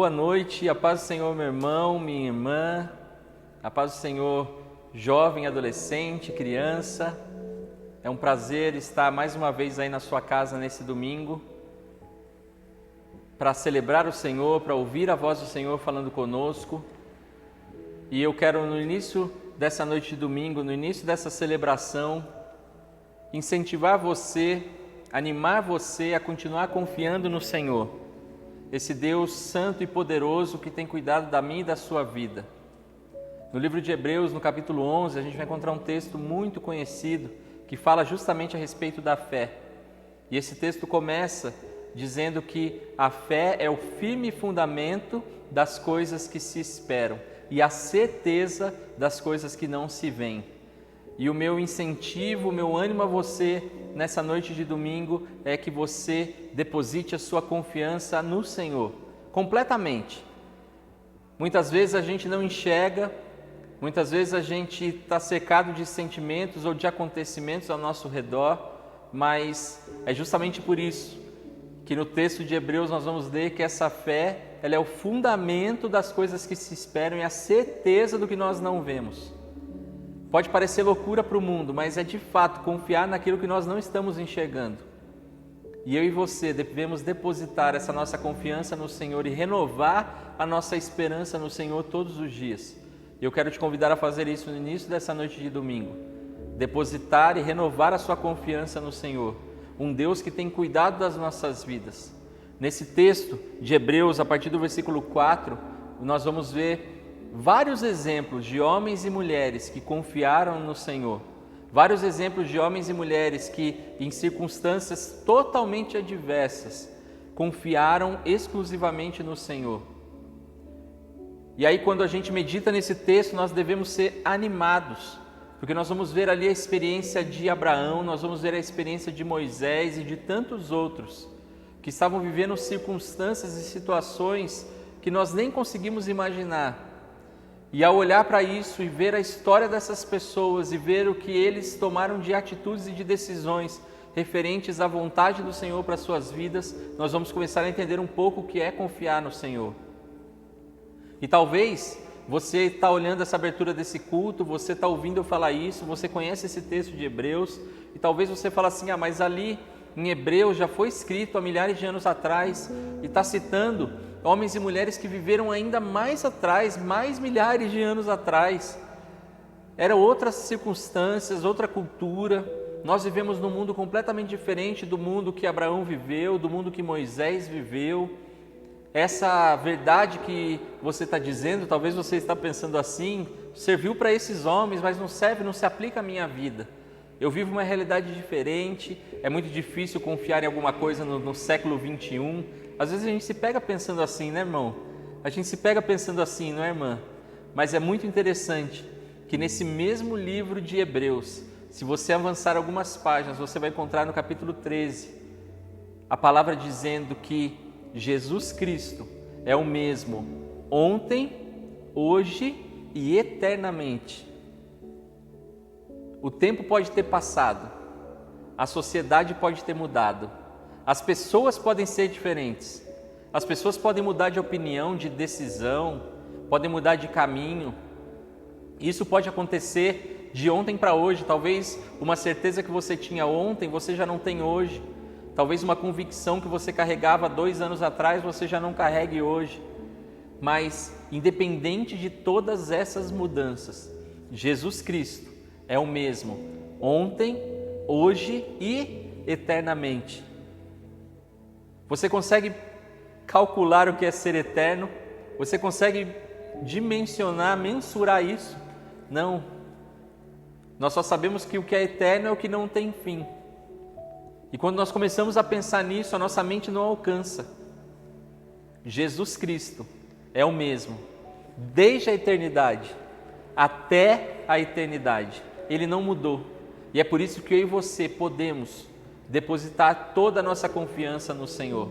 boa noite, a paz do Senhor, meu irmão, minha irmã, a paz do Senhor, jovem, adolescente, criança. É um prazer estar mais uma vez aí na sua casa nesse domingo para celebrar o Senhor, para ouvir a voz do Senhor falando conosco. E eu quero, no início dessa noite de domingo, no início dessa celebração, incentivar você, animar você a continuar confiando no Senhor, esse Deus santo e poderoso que tem cuidado da minha e da sua vida. No livro de Hebreus, no capítulo 11, a gente vai encontrar um texto muito conhecido que fala justamente a respeito da fé. E esse texto começa dizendo que a fé é o firme fundamento das coisas que se esperam e a certeza das coisas que não se veem. E o meu incentivo, o meu ânimo a você nessa noite de domingo é que você deposite a sua confiança no Senhor, completamente. Muitas vezes a gente não enxerga, muitas vezes a gente está cercado de sentimentos ou de acontecimentos ao nosso redor, mas é justamente por isso que no texto de Hebreus nós vamos ler que essa fé, ela é o fundamento das coisas que se esperam e a certeza do que nós não vemos. Pode parecer loucura para o mundo, mas é de fato confiar naquilo que nós não estamos enxergando. E eu e você devemos depositar essa nossa confiança no Senhor e renovar a nossa esperança no Senhor todos os dias. E eu quero te convidar a fazer isso no início dessa noite de domingo. Depositar e renovar a sua confiança no Senhor, um Deus que tem cuidado das nossas vidas. Nesse texto de Hebreus, a partir do versículo 4, nós vamos ver vários exemplos de homens e mulheres que confiaram no Senhor. Vários exemplos de homens e mulheres que, em circunstâncias totalmente adversas, confiaram exclusivamente no Senhor. E aí, quando a gente medita nesse texto, nós devemos ser animados, porque nós vamos ver ali a experiência de Abraão, nós vamos ver a experiência de Moisés e de tantos outros que estavam vivendo circunstâncias e situações que nós nem conseguimos imaginar. E ao olhar para isso e ver a história dessas pessoas e ver o que eles tomaram de atitudes e de decisões referentes à vontade do Senhor para as suas vidas, nós vamos começar a entender um pouco o que é confiar no Senhor. E talvez você está olhando essa abertura desse culto, você está ouvindo eu falar isso, você conhece esse texto de Hebreus, e talvez você fale assim, mas ali em Hebreus já foi escrito há milhares de anos atrás, e está citando homens e mulheres que viveram ainda mais atrás, mais milhares de anos atrás. Eram outras circunstâncias, outra cultura. Nós vivemos num mundo completamente diferente do mundo que Abraão viveu, do mundo que Moisés viveu. Essa verdade que você está dizendo, talvez você está pensando assim, serviu para esses homens, mas não serve, não se aplica à minha vida. Eu vivo uma realidade diferente, é muito difícil confiar em alguma coisa no século 21. Às vezes a gente se pega pensando assim, né, irmão? A gente se pega pensando assim, não é, irmã? Mas é muito interessante que nesse mesmo livro de Hebreus, se você avançar algumas páginas, você vai encontrar no capítulo 13, a palavra dizendo que Jesus Cristo é o mesmo ontem, hoje e eternamente. O tempo pode ter passado, a sociedade pode ter mudado, as pessoas podem ser diferentes, as pessoas podem mudar de opinião, de decisão, podem mudar de caminho. Isso pode acontecer de ontem para hoje. Talvez uma certeza que você tinha ontem, você já não tem hoje. Talvez uma convicção que você carregava 2 anos atrás, você já não carregue hoje. Mas, independente de todas essas mudanças, Jesus Cristo é o mesmo ontem, hoje e eternamente. Você consegue calcular o que é ser eterno? Você consegue dimensionar, mensurar isso? Não. Nós só sabemos que o que é eterno é o que não tem fim. E quando nós começamos a pensar nisso, a nossa mente não alcança. Jesus Cristo é o mesmo, desde a eternidade até a eternidade. Ele não mudou. E é por isso que eu e você podemos depositar toda a nossa confiança no Senhor.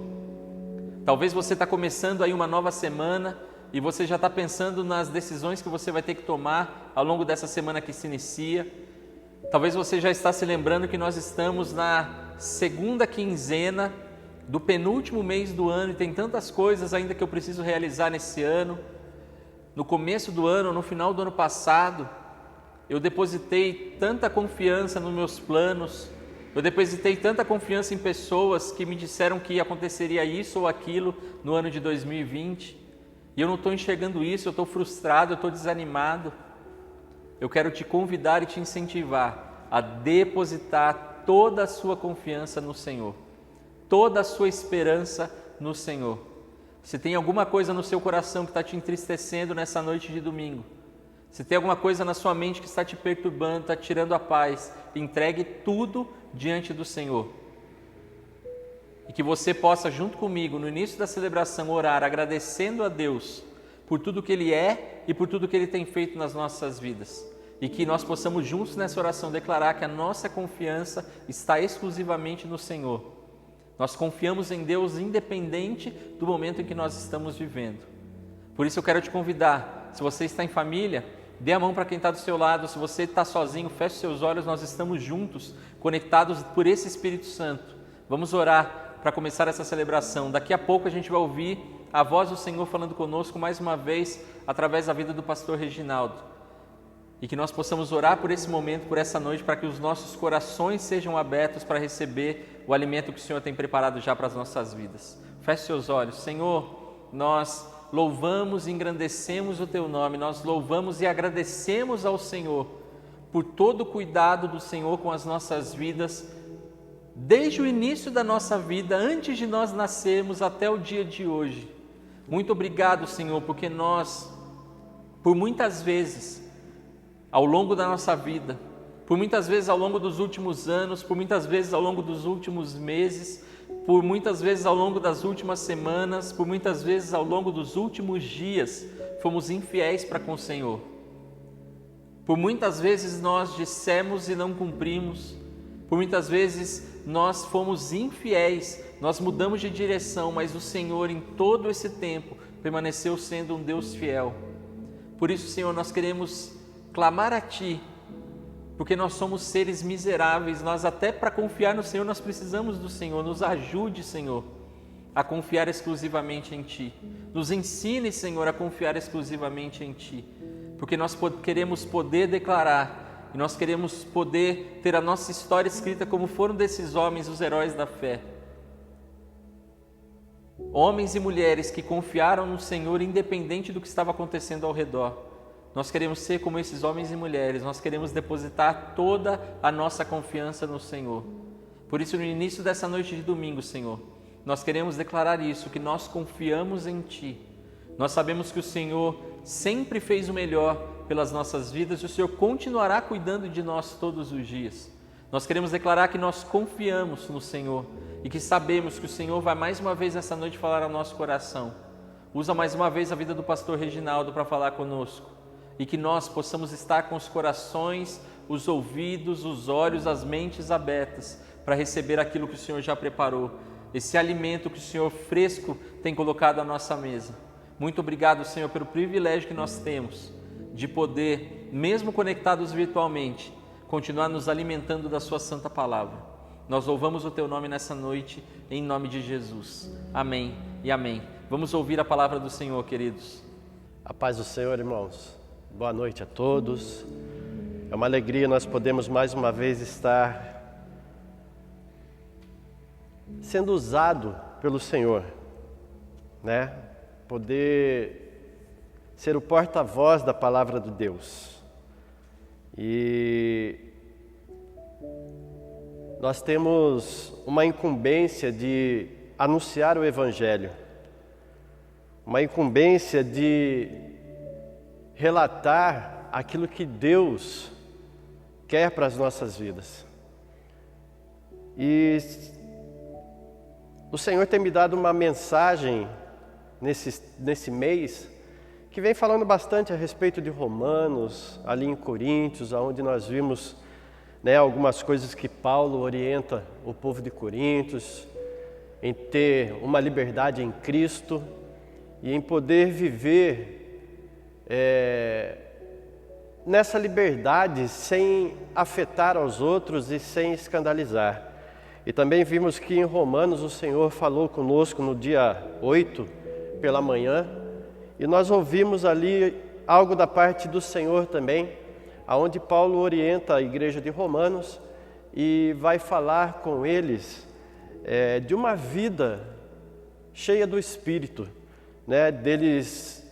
Talvez você está começando aí uma nova semana e você já está pensando nas decisões que você vai ter que tomar ao longo dessa semana que se inicia. Talvez você já está se lembrando que nós estamos na segunda quinzena do penúltimo mês do ano e tem tantas coisas ainda que eu preciso realizar nesse ano. No começo do ano, no final do ano passado, eu depositei tanta confiança nos meus planos, eu depositei tanta confiança em pessoas que me disseram que aconteceria isso ou aquilo no ano de 2020 e eu não estou enxergando isso, eu estou frustrado, eu estou desanimado. Eu quero te convidar e te incentivar a depositar toda a sua confiança no Senhor, toda a sua esperança no Senhor. Se tem alguma coisa no seu coração que está te entristecendo nessa noite de domingo, se tem alguma coisa na sua mente que está te perturbando, está tirando a paz, entregue tudo diante do Senhor. E que você possa, junto comigo, no início da celebração, orar agradecendo a Deus por tudo que Ele é e por tudo que Ele tem feito nas nossas vidas. E que nós possamos juntos nessa oração declarar que a nossa confiança está exclusivamente no Senhor. Nós confiamos em Deus independente do momento em que nós estamos vivendo. Por isso eu quero te convidar, se você está em família, dê a mão para quem está do seu lado. Se você está sozinho, feche seus olhos, nós estamos juntos, conectados por esse Espírito Santo. Vamos orar para começar essa celebração. Daqui a pouco a gente vai ouvir a voz do Senhor falando conosco mais uma vez, através da vida do pastor Reginaldo. E que nós possamos orar por esse momento, por essa noite, para que os nossos corações sejam abertos para receber o alimento que o Senhor tem preparado já para as nossas vidas. Feche seus olhos. Senhor, nós louvamos e engrandecemos o Teu nome, nós louvamos e agradecemos ao Senhor por todo o cuidado do Senhor com as nossas vidas, desde o início da nossa vida, antes de nós nascermos até o dia de hoje. Muito obrigado, Senhor, porque nós, por muitas vezes, ao longo da nossa vida, por muitas vezes ao longo dos últimos anos, por muitas vezes ao longo dos últimos meses, por muitas vezes ao longo das últimas semanas, por muitas vezes ao longo dos últimos dias, fomos infiéis para com o Senhor. Por muitas vezes nós dissemos e não cumprimos, por muitas vezes nós fomos infiéis, nós mudamos de direção, mas o Senhor em todo esse tempo permaneceu sendo um Deus fiel. Por isso, Senhor, nós queremos clamar a Ti, porque nós somos seres miseráveis, nós até para confiar no Senhor nós precisamos do Senhor. Nos ajude, Senhor, a confiar exclusivamente em Ti. Nos ensine, Senhor, a confiar exclusivamente em Ti, porque nós queremos poder declarar e nós queremos poder ter a nossa história escrita como foram desses homens, os heróis da fé. Homens e mulheres que confiaram no Senhor independente do que estava acontecendo ao redor. Nós queremos ser como esses homens e mulheres, nós queremos depositar toda a nossa confiança no Senhor. Por isso, no início dessa noite de domingo, Senhor, nós queremos declarar isso, que nós confiamos em Ti. Nós sabemos que o Senhor sempre fez o melhor pelas nossas vidas e o Senhor continuará cuidando de nós todos os dias. Nós queremos declarar que nós confiamos no Senhor e que sabemos que o Senhor vai mais uma vez nessa noite falar ao nosso coração. Usa mais uma vez a vida do pastor Reginaldo para falar conosco. E que nós possamos estar com os corações, os ouvidos, os olhos, as mentes abertas para receber aquilo que o Senhor já preparou, esse alimento que o Senhor fresco tem colocado à nossa mesa. Muito obrigado, Senhor, pelo privilégio que nós temos de poder, mesmo conectados virtualmente, continuar nos alimentando da Sua santa palavra. Nós louvamos o Teu nome nessa noite, em nome de Jesus. Amém e amém. Vamos ouvir a palavra do Senhor, queridos. A paz do Senhor, irmãos. Boa noite a todos. É uma alegria nós podemos mais uma vez estar sendo usado pelo Senhor, né? Poder ser o porta-voz da palavra de Deus. E nós temos uma incumbência de anunciar o Evangelho, uma incumbência de relatar aquilo que Deus quer para as nossas vidas. E o Senhor tem me dado uma mensagem nesse mês que vem falando bastante a respeito de Romanos, ali em Coríntios, onde nós vimos, né, algumas coisas que Paulo orienta o povo de Coríntios em ter uma liberdade em Cristo e em poder viver nessa liberdade sem afetar aos outros e sem escandalizar. E também vimos que em Romanos o Senhor falou conosco no dia 8, pela manhã, e nós ouvimos ali algo da parte do Senhor também, aonde Paulo orienta a igreja de Romanos e vai falar com eles de uma vida cheia do Espírito, né? Deles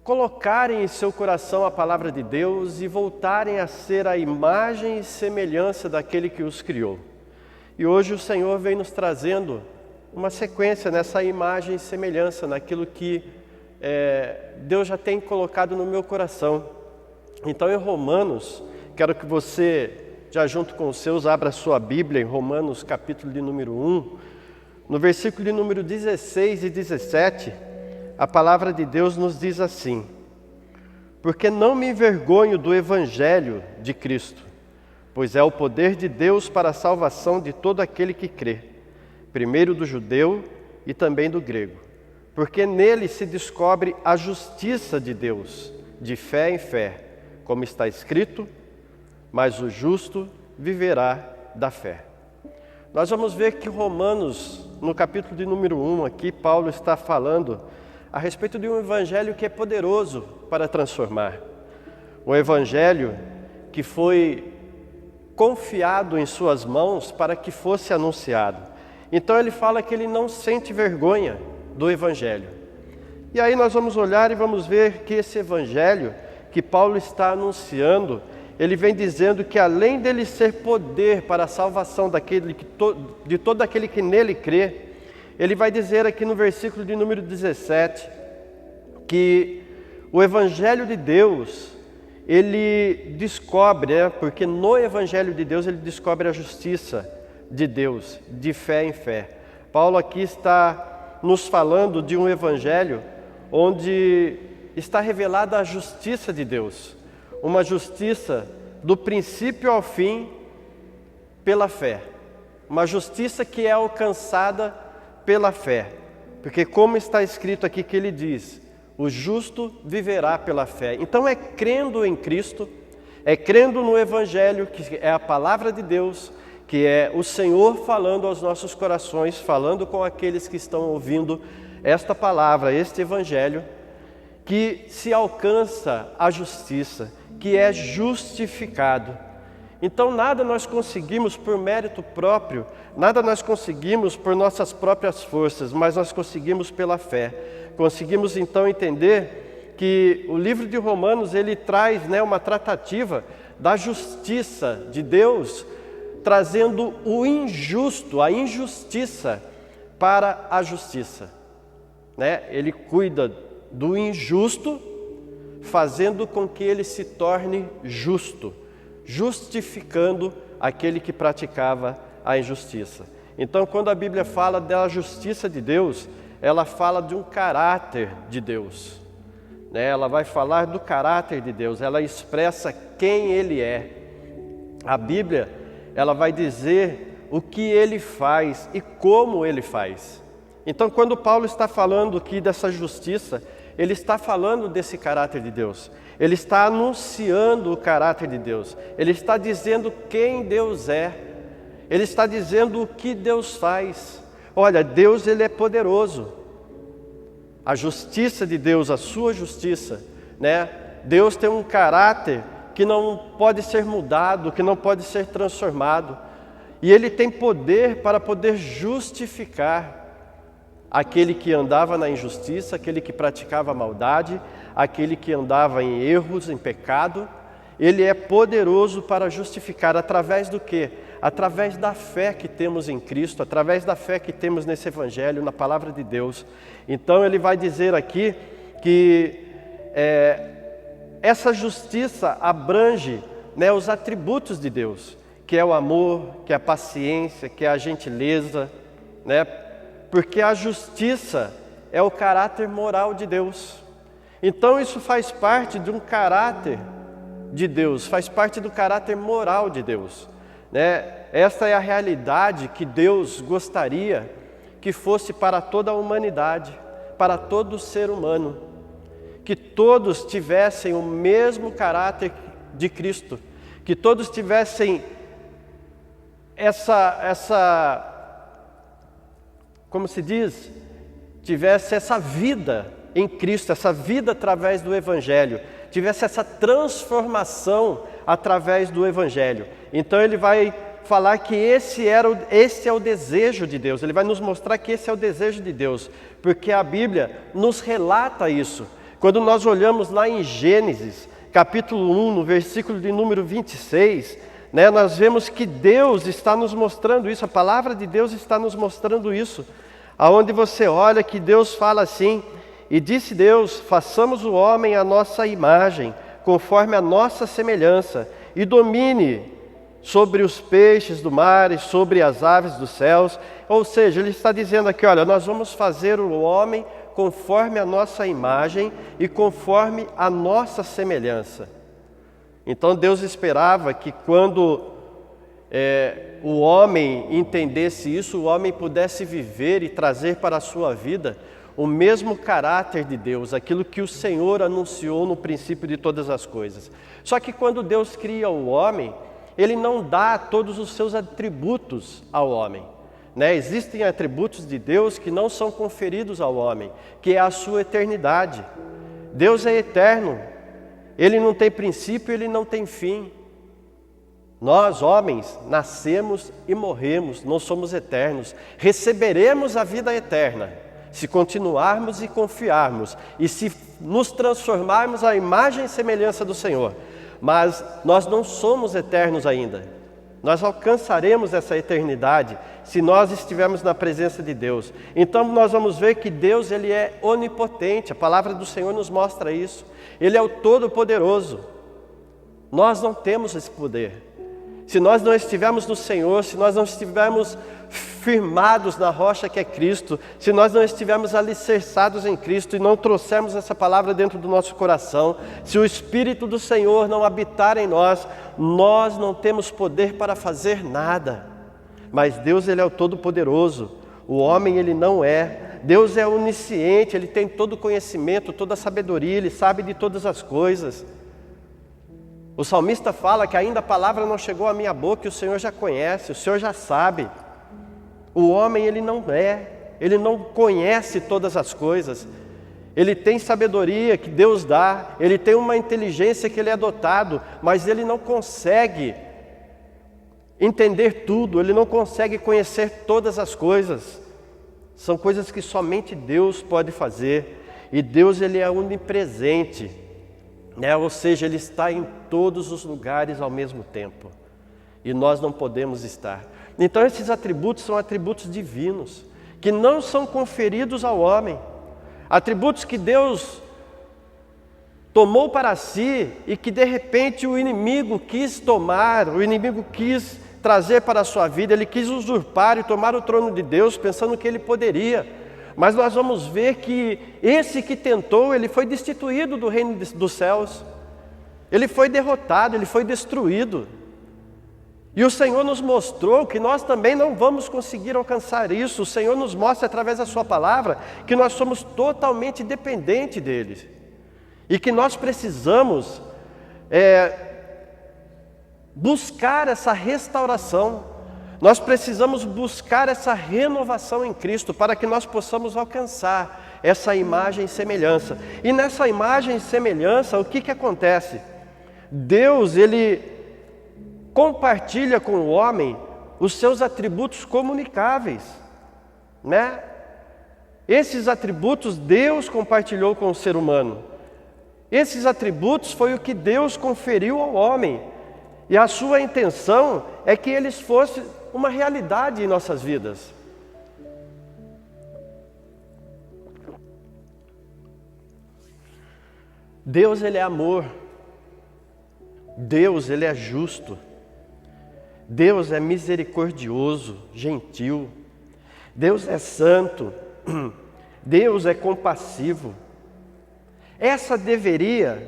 colocarem em seu coração a palavra de Deus e voltarem a ser a imagem e semelhança daquele que os criou. E hoje o Senhor vem nos trazendo uma sequência nessa imagem e semelhança, naquilo que Deus já tem colocado no meu coração. Então em Romanos, quero que você, já junto com os seus, abra a sua Bíblia em Romanos capítulo de número 1, no versículo de número 16 e 17, a palavra de Deus nos diz assim: porque não me envergonho do Evangelho de Cristo, pois é o poder de Deus para a salvação de todo aquele que crê, primeiro do judeu e também do grego, porque nele se descobre a justiça de Deus, de fé em fé, como está escrito, mas o justo viverá da fé. Nós vamos ver que Romanos, no capítulo de número 1, aqui Paulo está falando a respeito de um evangelho que é poderoso para transformar. Um evangelho que foi confiado em suas mãos para que fosse anunciado. Então ele fala que ele não sente vergonha do evangelho. E aí nós vamos olhar e vamos ver que esse evangelho que Paulo está anunciando, ele vem dizendo que além dele ser poder para a salvação de todo aquele que nele crê, ele vai dizer aqui no versículo de número 17, que o Evangelho de Deus, ele descobre, porque no Evangelho de Deus ele descobre a justiça de Deus, de fé em fé. Paulo aqui está nos falando de um Evangelho onde está revelada a justiça de Deus, uma justiça do princípio ao fim pela fé, uma justiça que é alcançada pela fé, porque como está escrito aqui que ele diz, o justo viverá pela fé. Então é crendo em Cristo, é crendo no Evangelho, que é a palavra de Deus, que é o Senhor falando aos nossos corações, falando com aqueles que estão ouvindo esta palavra, este Evangelho, que se alcança a justiça, que é justificado. Então nada nós conseguimos por mérito próprio, nada nós conseguimos por nossas próprias forças, mas nós conseguimos pela fé. Conseguimos então entender que o livro de Romanos ele traz uma tratativa da justiça de Deus, trazendo o injusto, a injustiça para a justiça. Ele cuida do injusto, fazendo com que ele se torne justo, justificando aquele que praticava a injustiça. Então, quando a Bíblia fala da justiça de Deus, ela fala de um caráter de Deus. Ela vai falar do caráter de Deus, ela expressa quem Ele é. A Bíblia, ela vai dizer o que Ele faz e como Ele faz. Então, quando Paulo está falando aqui dessa justiça, ele está falando desse caráter de Deus. Ele está anunciando o caráter de Deus. Ele está dizendo quem Deus é. Ele está dizendo o que Deus faz. Olha, Deus ele é poderoso. A justiça de Deus, a sua justiça, Deus tem um caráter que não pode ser mudado, que não pode ser transformado. E Ele tem poder para poder justificar aquele que andava na injustiça, aquele que praticava a maldade, aquele que andava em erros, em pecado. Ele é poderoso para justificar através do quê? Através da fé que temos em Cristo, através da fé que temos nesse Evangelho, na Palavra de Deus. Então ele vai dizer aqui que essa justiça abrange os atributos de Deus, que é o amor, que é a paciência, que é a gentileza, porque a justiça é o caráter moral de Deus. Então isso faz parte de um caráter de Deus, faz parte do caráter moral de Deus. Esta é a realidade que Deus gostaria que fosse para toda a humanidade, para todo ser humano, que todos tivessem o mesmo caráter de Cristo, que todos tivessem como se diz, tivesse essa vida em Cristo, essa vida através do Evangelho, tivesse essa transformação através do Evangelho. Então ele vai falar que esse é o desejo de Deus, ele vai nos mostrar que esse é o desejo de Deus, porque a Bíblia nos relata isso. Quando nós olhamos lá em Gênesis, capítulo 1, no versículo de número 26, nós vemos que Deus está nos mostrando isso, a palavra de Deus está nos mostrando isso, aonde você olha que Deus fala assim: e disse Deus, façamos o homem à nossa imagem, conforme a nossa semelhança, e domine sobre os peixes do mar e sobre as aves dos céus. Ou seja, ele está dizendo aqui, olha, nós vamos fazer o homem conforme a nossa imagem e conforme a nossa semelhança. Então Deus esperava que quando o homem entendesse isso, o homem pudesse viver e trazer para a sua vida o mesmo caráter de Deus, aquilo que o Senhor anunciou no princípio de todas as coisas. Só que quando Deus cria o homem, Ele não dá todos os seus atributos ao homem. Existem atributos de Deus que não são conferidos ao homem, que é a sua eternidade. Deus é eterno, Ele não tem princípio, Ele não tem fim. Nós, homens, nascemos e morremos, não somos eternos. Receberemos a vida eterna se continuarmos e confiarmos, e se nos transformarmos à imagem e semelhança do Senhor. Mas nós não somos eternos ainda. Nós alcançaremos essa eternidade se nós estivermos na presença de Deus. Então nós vamos ver que Deus, Ele é onipotente, a palavra do Senhor nos mostra isso. Ele é o Todo-Poderoso. Nós não temos esse poder. Se nós não estivermos no Senhor, se nós não estivermos firmados na rocha que é Cristo, se nós não estivermos alicerçados em Cristo e não trouxermos essa palavra dentro do nosso coração, se o Espírito do Senhor não habitar em nós, nós não temos poder para fazer nada. Mas Deus, Ele é o Todo-Poderoso, o homem Ele não é. Deus é onisciente, Ele tem todo o conhecimento, toda a sabedoria, Ele sabe de todas as coisas. O salmista fala que ainda a palavra não chegou à minha boca e o Senhor já conhece, o Senhor já sabe. O homem, ele não conhece todas as coisas. Ele tem sabedoria que Deus dá, ele tem uma inteligência que ele é dotado, mas ele não consegue entender tudo, ele não consegue conhecer todas as coisas. São coisas que somente Deus pode fazer, e Deus, ele é onipresente, ou seja, Ele está em todos os lugares ao mesmo tempo, e nós não podemos estar. Então esses atributos são atributos divinos, que não são conferidos ao homem, atributos que Deus tomou para si e que de repente o inimigo quis tomar, o inimigo quis trazer para a sua vida, ele quis usurpar e tomar o trono de Deus pensando que ele poderia. Mas nós vamos ver que esse que tentou, ele foi destituído do reino dos céus, ele foi derrotado, ele foi destruído. E o Senhor nos mostrou que nós também não vamos conseguir alcançar isso. O Senhor nos mostra através da sua palavra que nós somos totalmente dependentes dele. E que nós precisamos buscar essa restauração. Nós precisamos buscar essa renovação em Cristo para que nós possamos alcançar essa imagem e semelhança. E nessa imagem e semelhança, o que acontece? Deus, Ele compartilha com o homem os seus atributos comunicáveis, Esses atributos Deus compartilhou com o ser humano. Esses atributos foi o que Deus conferiu ao homem. E a sua intenção é que eles fossem uma realidade em nossas vidas. Deus, Ele é amor. Deus, Ele é justo. Deus é misericordioso, gentil. Deus é santo. Deus é compassivo. Essa deveria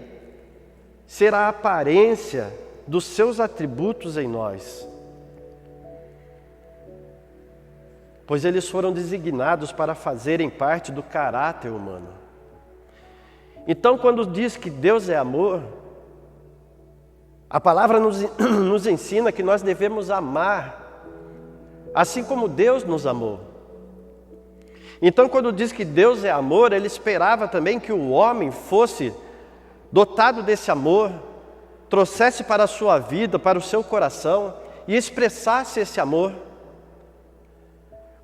ser a aparência dos seus atributos em nós, pois eles foram designados para fazerem parte do caráter humano. Então, quando diz que Deus é amor, a palavra nos ensina que nós devemos amar assim como Deus nos amou. Então, quando diz que Deus é amor, ele esperava também que o homem fosse dotado desse amor, trouxesse para a sua vida, para o seu coração e expressasse esse amor.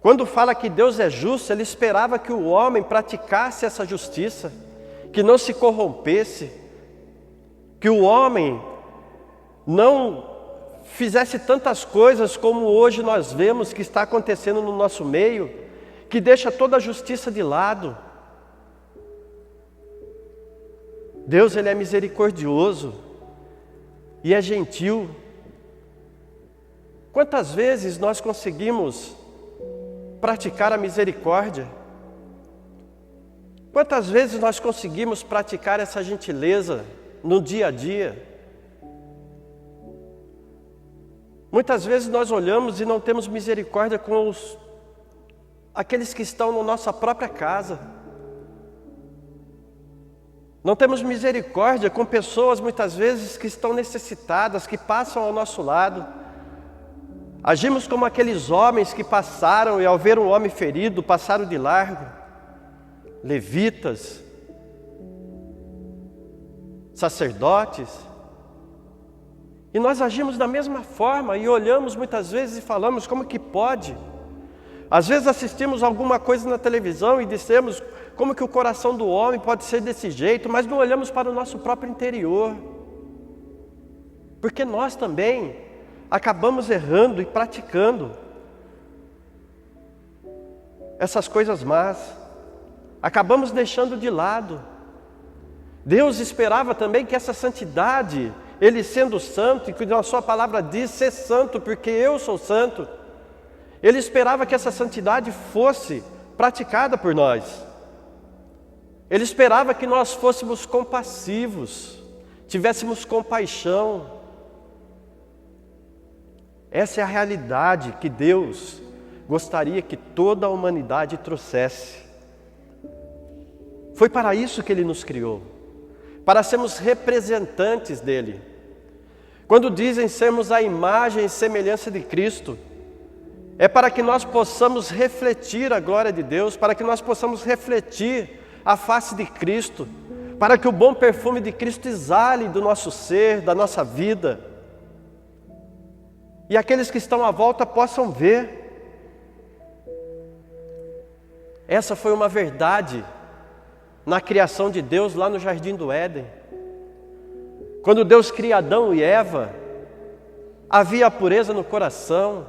Quando fala que Deus é justo, ele esperava que o homem praticasse essa justiça, que não se corrompesse, que o homem não fizesse tantas coisas como hoje nós vemos que está acontecendo no nosso meio, que deixa toda a justiça de lado. Deus, ele é misericordioso e é gentil. Quantas vezes nós conseguimos praticar a misericórdia? Quantas vezes nós conseguimos praticar essa gentileza no dia a dia? Muitas vezes nós olhamos e não temos misericórdia com aqueles que estão na nossa própria casa. Não temos misericórdia com pessoas muitas vezes que estão necessitadas, que passam ao nosso lado. Agimos como aqueles homens que passaram e ao ver um homem ferido, passaram de largo. Levitas, sacerdotes. E nós agimos da mesma forma e olhamos muitas vezes e falamos, como que pode? Às vezes assistimos alguma coisa na televisão e dissemos como que o coração do homem pode ser desse jeito, mas não olhamos para o nosso próprio interior. Porque nós também acabamos errando e praticando essas coisas más. Acabamos deixando de lado. Deus esperava também que essa santidade, Ele sendo santo, e que a sua palavra diz, ser santo porque eu sou santo. Ele esperava que essa santidade fosse praticada por nós. Ele esperava que nós fôssemos compassivos, tivéssemos compaixão. Essa é a realidade que Deus gostaria que toda a humanidade trouxesse. Foi para isso que Ele nos criou, para sermos representantes dEle. Quando dizem sermos a imagem e semelhança de Cristo, é para que nós possamos refletir a glória de Deus, para que nós possamos refletir a face de Cristo, para que o bom perfume de Cristo exale do nosso ser, da nossa vida, e aqueles que estão à volta possam ver. Essa foi uma verdade na criação de Deus lá no Jardim do Éden. Quando Deus cria Adão e Eva, havia a pureza no coração,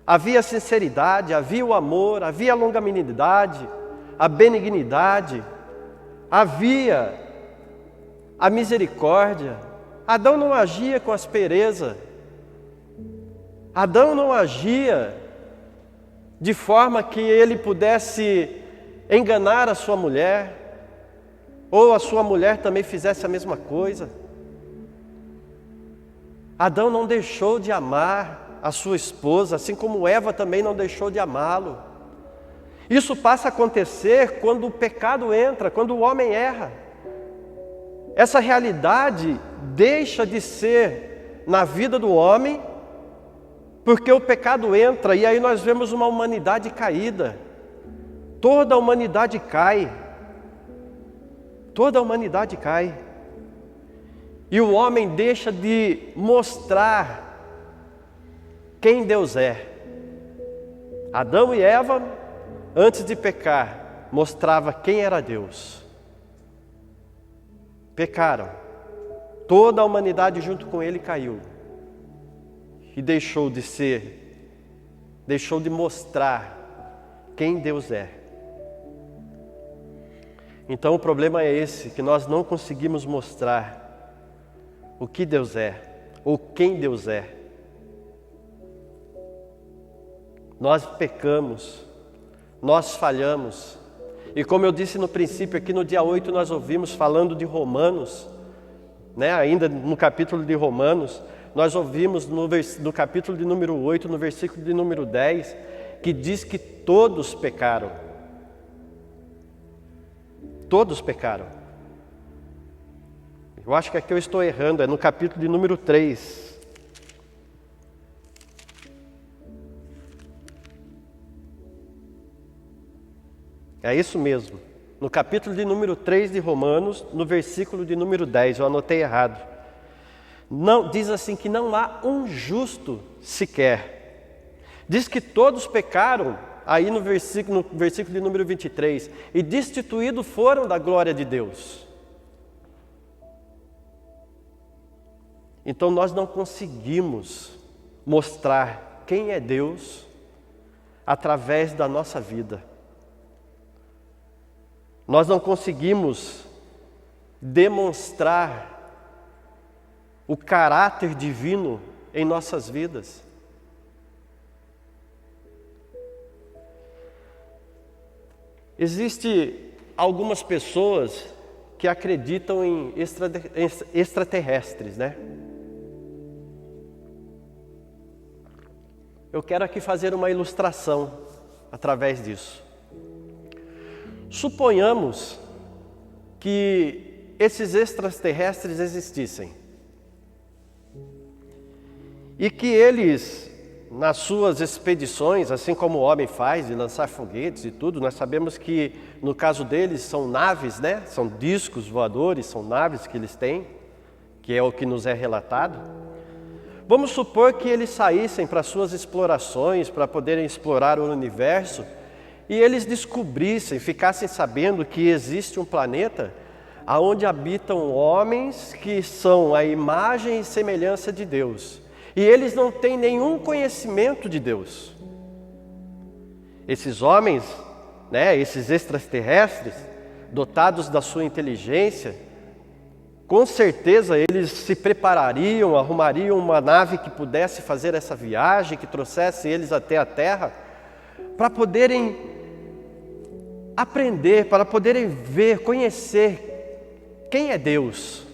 havia a sinceridade, havia o amor, havia a longanimidade, a benignidade, havia a misericórdia. Adão não agia com aspereza, Adão não agia de forma que ele pudesse enganar a sua mulher, ou a sua mulher também fizesse a mesma coisa. Adão não deixou de amar a sua esposa, assim como Eva também não deixou de amá-lo. Isso passa a acontecer quando o pecado entra, quando o homem erra. Essa realidade deixa de ser na vida do homem, porque o pecado entra e aí nós vemos uma humanidade caída. Toda a humanidade cai. Toda a humanidade cai. E o homem deixa de mostrar quem Deus é. Adão e Eva, antes de pecar, mostrava quem era Deus. Pecaram. Toda a humanidade junto com ele caiu. E deixou de mostrar quem Deus é. Então o problema é esse, que nós não conseguimos mostrar o que Deus é, ou quem Deus é. Nós pecamos, nós falhamos, e como eu disse no princípio, aqui no dia 8 nós ouvimos falando de Romanos, ainda no capítulo de Romanos, nós ouvimos no capítulo de número 8, no versículo de número 10, que diz que todos pecaram. Todos pecaram. Eu acho que aqui eu estou errando, é no capítulo de número 3. É isso mesmo. No capítulo de número 3 de Romanos, no versículo de número 10, eu anotei errado. Não, diz assim que não há um justo sequer. Diz que todos pecaram, aí no versículo de número 23, e destituídos foram da glória de Deus. Então nós não conseguimos mostrar quem é Deus através da nossa vida. Nós não conseguimos demonstrar o caráter divino em nossas vidas. Existem algumas pessoas que acreditam em extraterrestres, né? Eu quero aqui fazer uma ilustração através disso. Suponhamos que esses extraterrestres existissem e que eles, nas suas expedições, assim como o homem faz, de lançar foguetes e tudo, nós sabemos que no caso deles são naves, né? São discos voadores, são naves que eles têm, que é o que nos é relatado. Vamos supor que eles saíssem para suas explorações, para poderem explorar o universo, e eles descobrissem, ficassem sabendo que existe um planeta onde habitam homens que são a imagem e semelhança de Deus. E eles não têm nenhum conhecimento de Deus. Esses homens, né, esses extraterrestres, dotados da sua inteligência, com certeza eles se preparariam, arrumariam uma nave que pudesse fazer essa viagem, que trouxesse eles até a Terra, para poderem aprender, para poderem ver, conhecer quem é Deus.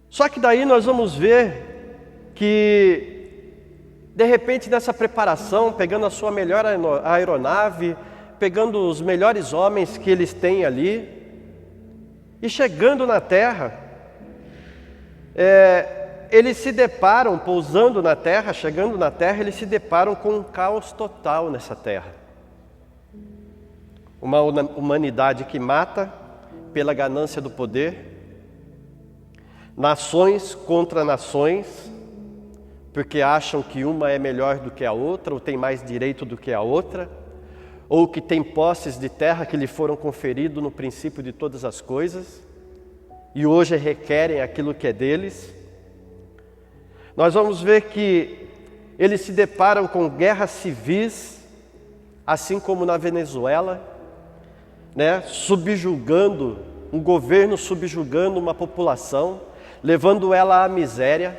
Só que daí nós vamos ver que, de repente, nessa preparação, pegando a sua melhor aeronave, pegando os melhores homens que eles têm ali, e chegando na Terra, eles se deparam, pousando na Terra, chegando na Terra, eles se deparam com um caos total nessa Terra. Uma humanidade que mata pela ganância do poder, nações contra nações, porque acham que uma é melhor do que a outra, ou tem mais direito do que a outra, ou que tem posses de terra que lhe foram conferidos no princípio de todas as coisas, e hoje requerem aquilo que é deles. Nós vamos ver que eles se deparam com guerras civis, assim como na Venezuela, né, subjugando, um governo subjugando uma população, levando ela à miséria.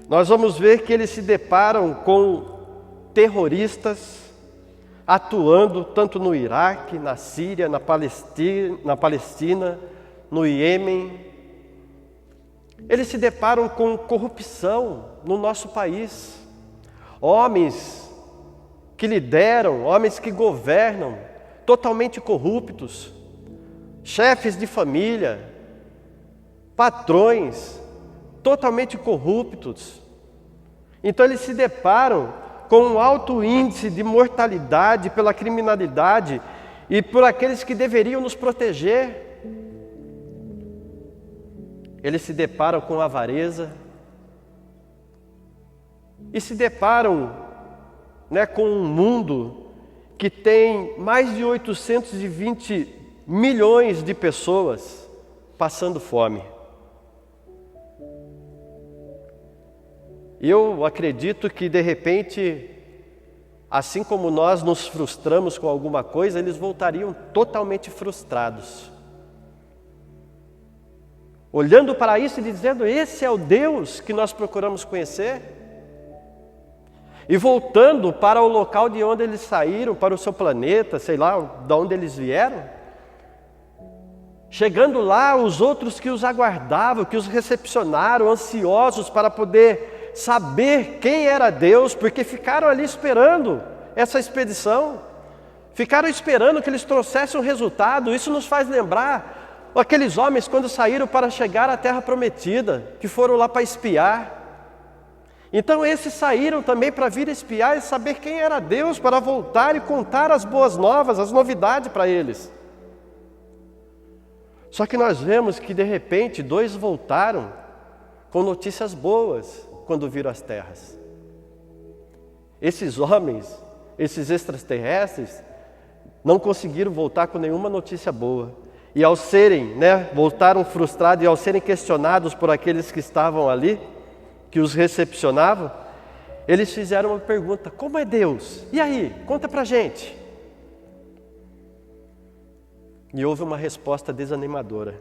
Nós vamos ver que eles se deparam com terroristas atuando tanto no Iraque, na Síria, na Palestina, no Iêmen. Eles se deparam com corrupção no nosso país. Homens que lideram, homens que governam, totalmente corruptos, chefes de família, patrões, totalmente corruptos. Então eles se deparam com um alto índice de mortalidade pela criminalidade e por aqueles que deveriam nos proteger. Eles se deparam com avareza e se deparam, né, com um mundo que tem mais de 820 milhões de pessoas passando fome. Eu acredito que, de repente, assim como nós nos frustramos com alguma coisa, eles voltariam totalmente frustrados, olhando para isso e dizendo: esse é o Deus que nós procuramos conhecer? E voltando para o local de onde eles saíram, para o seu planeta, sei lá, de onde eles vieram. Chegando lá, os outros que os aguardavam, que os recepcionaram, ansiosos para poder saber quem era Deus, porque ficaram ali esperando essa expedição, ficaram esperando que eles trouxessem um resultado. Isso nos faz lembrar aqueles homens quando saíram para chegar à terra prometida, que foram lá para espiar. Então esses saíram também para vir espiar e saber quem era Deus, para voltar e contar as boas novas, as novidades para eles. Só que nós vemos que de repente 2 voltaram com notícias boas quando viram as terras. Esses homens, esses extraterrestres, não conseguiram voltar com nenhuma notícia boa. E ao serem, voltaram frustrados, e ao serem questionados por aqueles que estavam ali, que os recepcionavam, eles fizeram uma pergunta: como é Deus? E aí? Conta pra gente. E houve uma resposta desanimadora.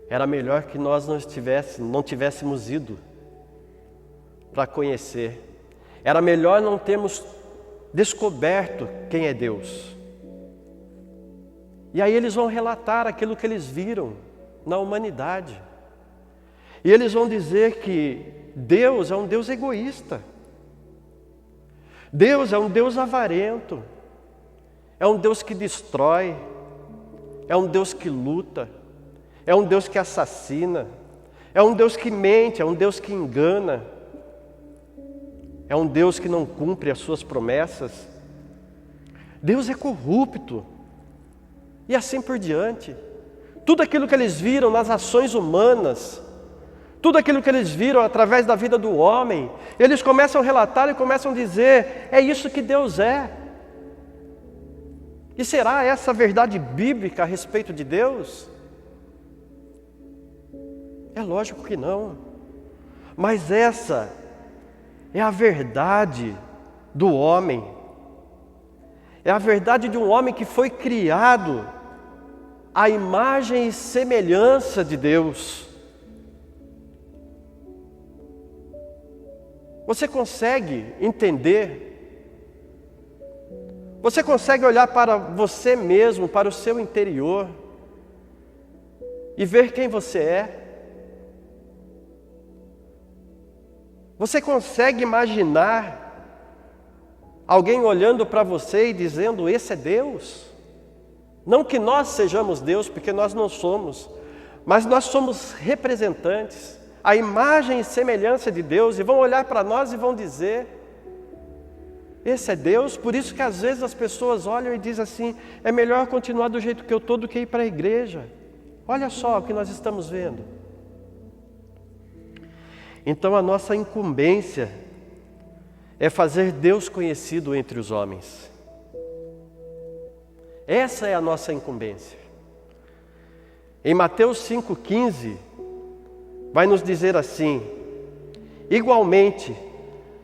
Era melhor que nós não tivéssemos ido para conhecer. Era melhor não termos descoberto quem é Deus. E aí eles vão relatar aquilo que eles viram na humanidade. E eles vão dizer que Deus é um Deus egoísta. Deus é um Deus avarento. É um Deus que destrói. É um Deus que luta. É um Deus que assassina. É um Deus que mente. É um Deus que engana. É um Deus que não cumpre as suas promessas. Deus é corrupto. E assim por diante. Tudo aquilo que eles viram nas ações humanas, tudo aquilo que eles viram através da vida do homem, eles começam a relatar e começam a dizer: é isso que Deus é. E será essa a verdade bíblica a respeito de Deus? É lógico que não. Mas essa é a verdade do homem. É a verdade de um homem que foi criado à imagem e semelhança de Deus. Você consegue entender? Você consegue olhar para você mesmo, para o seu interior e ver quem você é? Você consegue imaginar alguém olhando para você e dizendo: esse é Deus? Não que nós sejamos Deus, porque nós não somos, mas nós somos representantes, a imagem e semelhança de Deus, e vão olhar para nós e vão dizer: esse é Deus? Por isso que às vezes as pessoas olham e dizem assim: é melhor continuar do jeito que eu estou do que ir para a igreja. Olha só o que nós estamos vendo. Então a nossa incumbência é fazer Deus conhecido entre os homens. Essa é a nossa incumbência. Em Mateus 5,15, vai nos dizer assim: igualmente,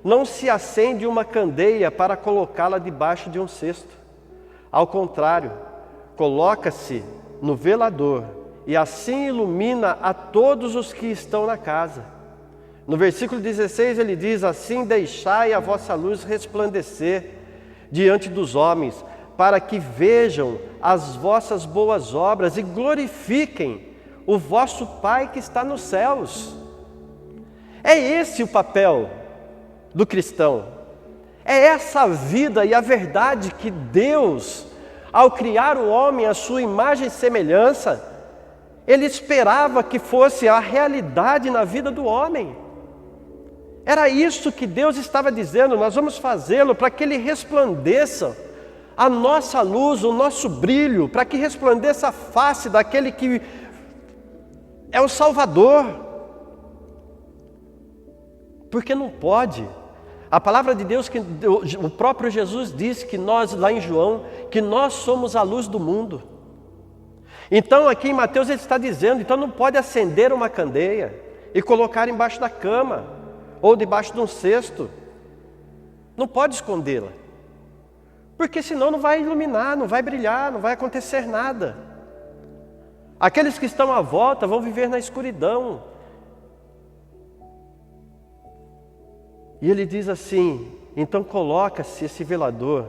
não se acende uma candeia para colocá-la debaixo de um cesto. Ao contrário, coloca-se no velador e assim ilumina a todos os que estão na casa. No versículo 16 ele diz: assim deixai a vossa luz resplandecer diante dos homens, para que vejam as vossas boas obras e glorifiquem o vosso Pai que está nos céus. É esse o papel do cristão. É essa a vida e a verdade que Deus, ao criar o homem à sua imagem e semelhança, Ele esperava que fosse a realidade na vida do homem. Era isso que Deus estava dizendo: nós vamos fazê-lo para que ele resplandeça a nossa luz, o nosso brilho, para que resplandeça a face daquele que é o Salvador. Porque não pode. A palavra de Deus, que o próprio Jesus disse que nós, lá em João, que nós somos a luz do mundo. Então aqui em Mateus ele está dizendo: então não pode acender uma candeia e colocar embaixo da cama ou debaixo de um cesto. Não pode escondê-la, porque senão não vai iluminar, não vai brilhar, não vai acontecer nada. Aqueles que estão à volta vão viver na escuridão. E ele diz assim: então coloca-se esse velador,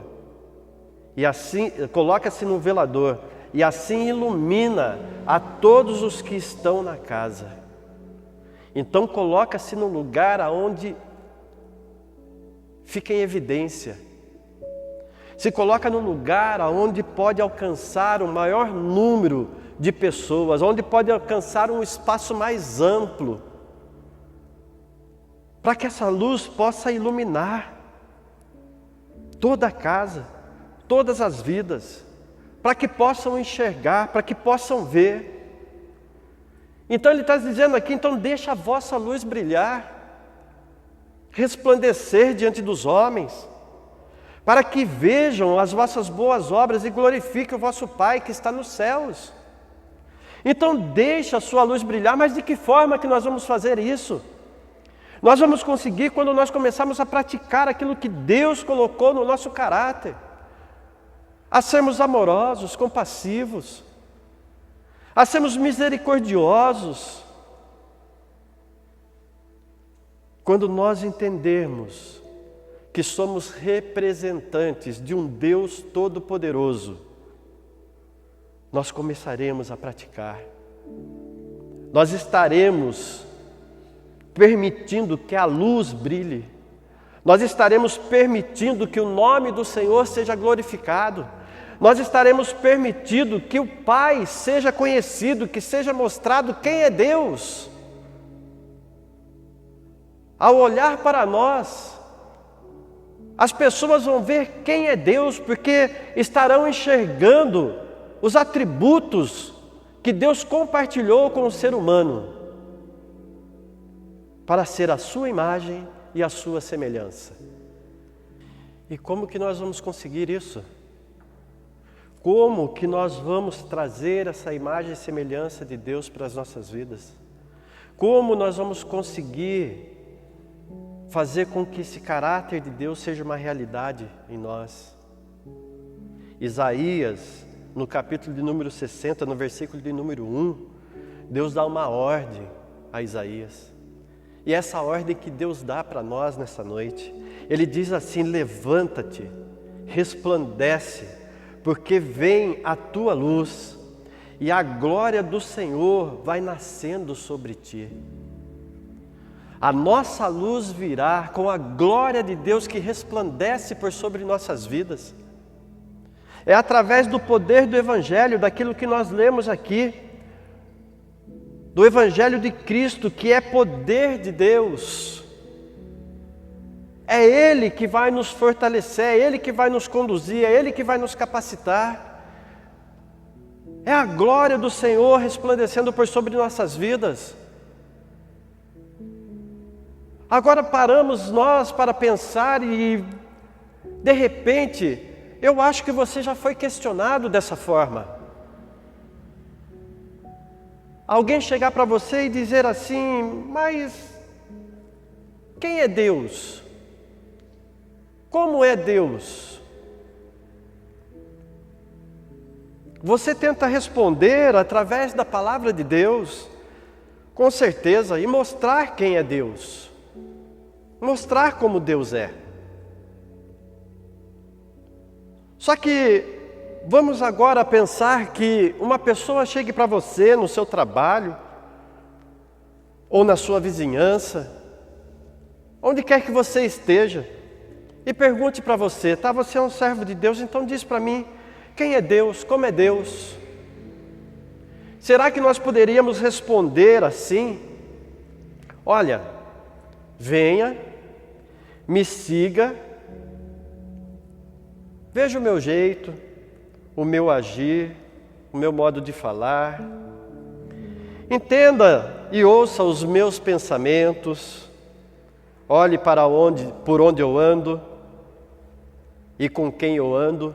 e assim, coloca-se no velador, e assim ilumina a todos os que estão na casa. Então coloca-se no lugar aonde fica em evidência. Se coloca no lugar aonde pode alcançar o maior número de pessoas, onde pode alcançar um espaço mais amplo. para que essa luz possa iluminar toda a casa, todas as vidas, para que possam enxergar, para que possam ver. Então ele está dizendo aqui, então deixa a vossa luz brilhar, resplandecer diante dos homens, para que vejam as vossas boas obras e glorifiquem o vosso Pai que está nos céus. Então deixa a sua luz brilhar, mas de que forma que nós vamos fazer isso? Nós vamos conseguir quando nós começarmos a praticar aquilo que Deus colocou no nosso caráter, a sermos amorosos, compassivos, a sermos misericordiosos. Quando nós entendermos que somos representantes de um Deus Todo-Poderoso, nós começaremos a praticar. Nós estaremos permitindo que a luz brilhe. Nós estaremos permitindo que o nome do Senhor seja glorificado. Nós estaremos permitindo que o Pai seja conhecido, que seja mostrado quem é Deus. Ao olhar para nós, as pessoas vão ver quem é Deus, porque estarão enxergando os atributos que Deus compartilhou com o ser humano, para ser a sua imagem e a sua semelhança. E como que nós vamos conseguir isso? Como que nós vamos trazer essa imagem e semelhança de Deus para as nossas vidas? Como nós vamos conseguir fazer com que esse caráter de Deus seja uma realidade em nós? Isaías, no capítulo de número 60, no versículo de número 1, Deus dá uma ordem a Isaías. E essa ordem que Deus dá para nós nessa noite, Ele diz assim: levanta-te, resplandece, porque vem a tua luz, e a glória do Senhor vai nascendo sobre ti. A nossa luz virá com a glória de Deus que resplandece por sobre nossas vidas. É através do poder do Evangelho, daquilo que nós lemos aqui, do Evangelho de Cristo, que é poder de Deus. É Ele que vai nos fortalecer, é Ele que vai nos conduzir, é Ele que vai nos capacitar. É a glória do Senhor resplandecendo por sobre nossas vidas. Agora paramos nós para pensar e, de repente, eu acho que você já foi questionado dessa forma. Alguém chegar para você e dizer assim: mas quem é Deus? Como é Deus? Você tenta responder através da palavra de Deus, com certeza, e mostrar quem é Deus. Mostrar como Deus é. Só que vamos agora pensar que uma pessoa chegue para você no seu trabalho, ou na sua vizinhança, onde quer que você esteja, e pergunte para você: tá, você é um servo de Deus, então diz para mim, quem é Deus, como é Deus? Será que nós poderíamos responder assim: olha, venha, me siga, veja o meu jeito, o meu agir, o meu modo de falar, entenda e ouça os meus pensamentos, olhe para por onde eu ando e com quem eu ando.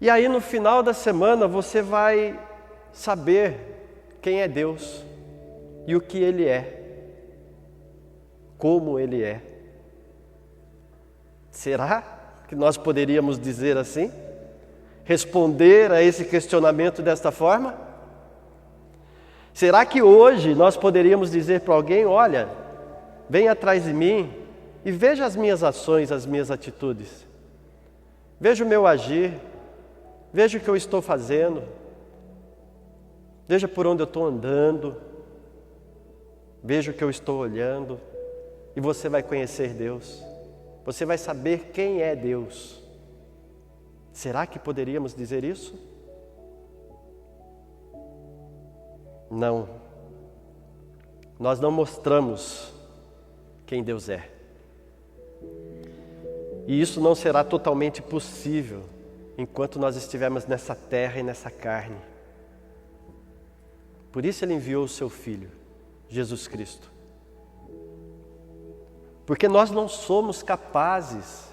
E aí no final da semana você vai saber quem é Deus e o que Ele é, como Ele é. Será que nós poderíamos dizer assim? Responder a esse questionamento desta forma? Será que hoje nós poderíamos dizer para alguém: olha, vem atrás de mim e veja as minhas ações, as minhas atitudes. Veja o meu agir, veja o que eu estou fazendo, veja por onde eu estou andando, veja o que eu estou olhando, e você vai conhecer Deus. Você vai saber quem é Deus. Será que poderíamos dizer isso? Não. nós não mostramos quem Deus é. E isso não será totalmente possível enquanto nós estivermos nessa terra e nessa carne. Por isso Ele enviou o Seu Filho, Jesus Cristo. Porque nós não somos capazes.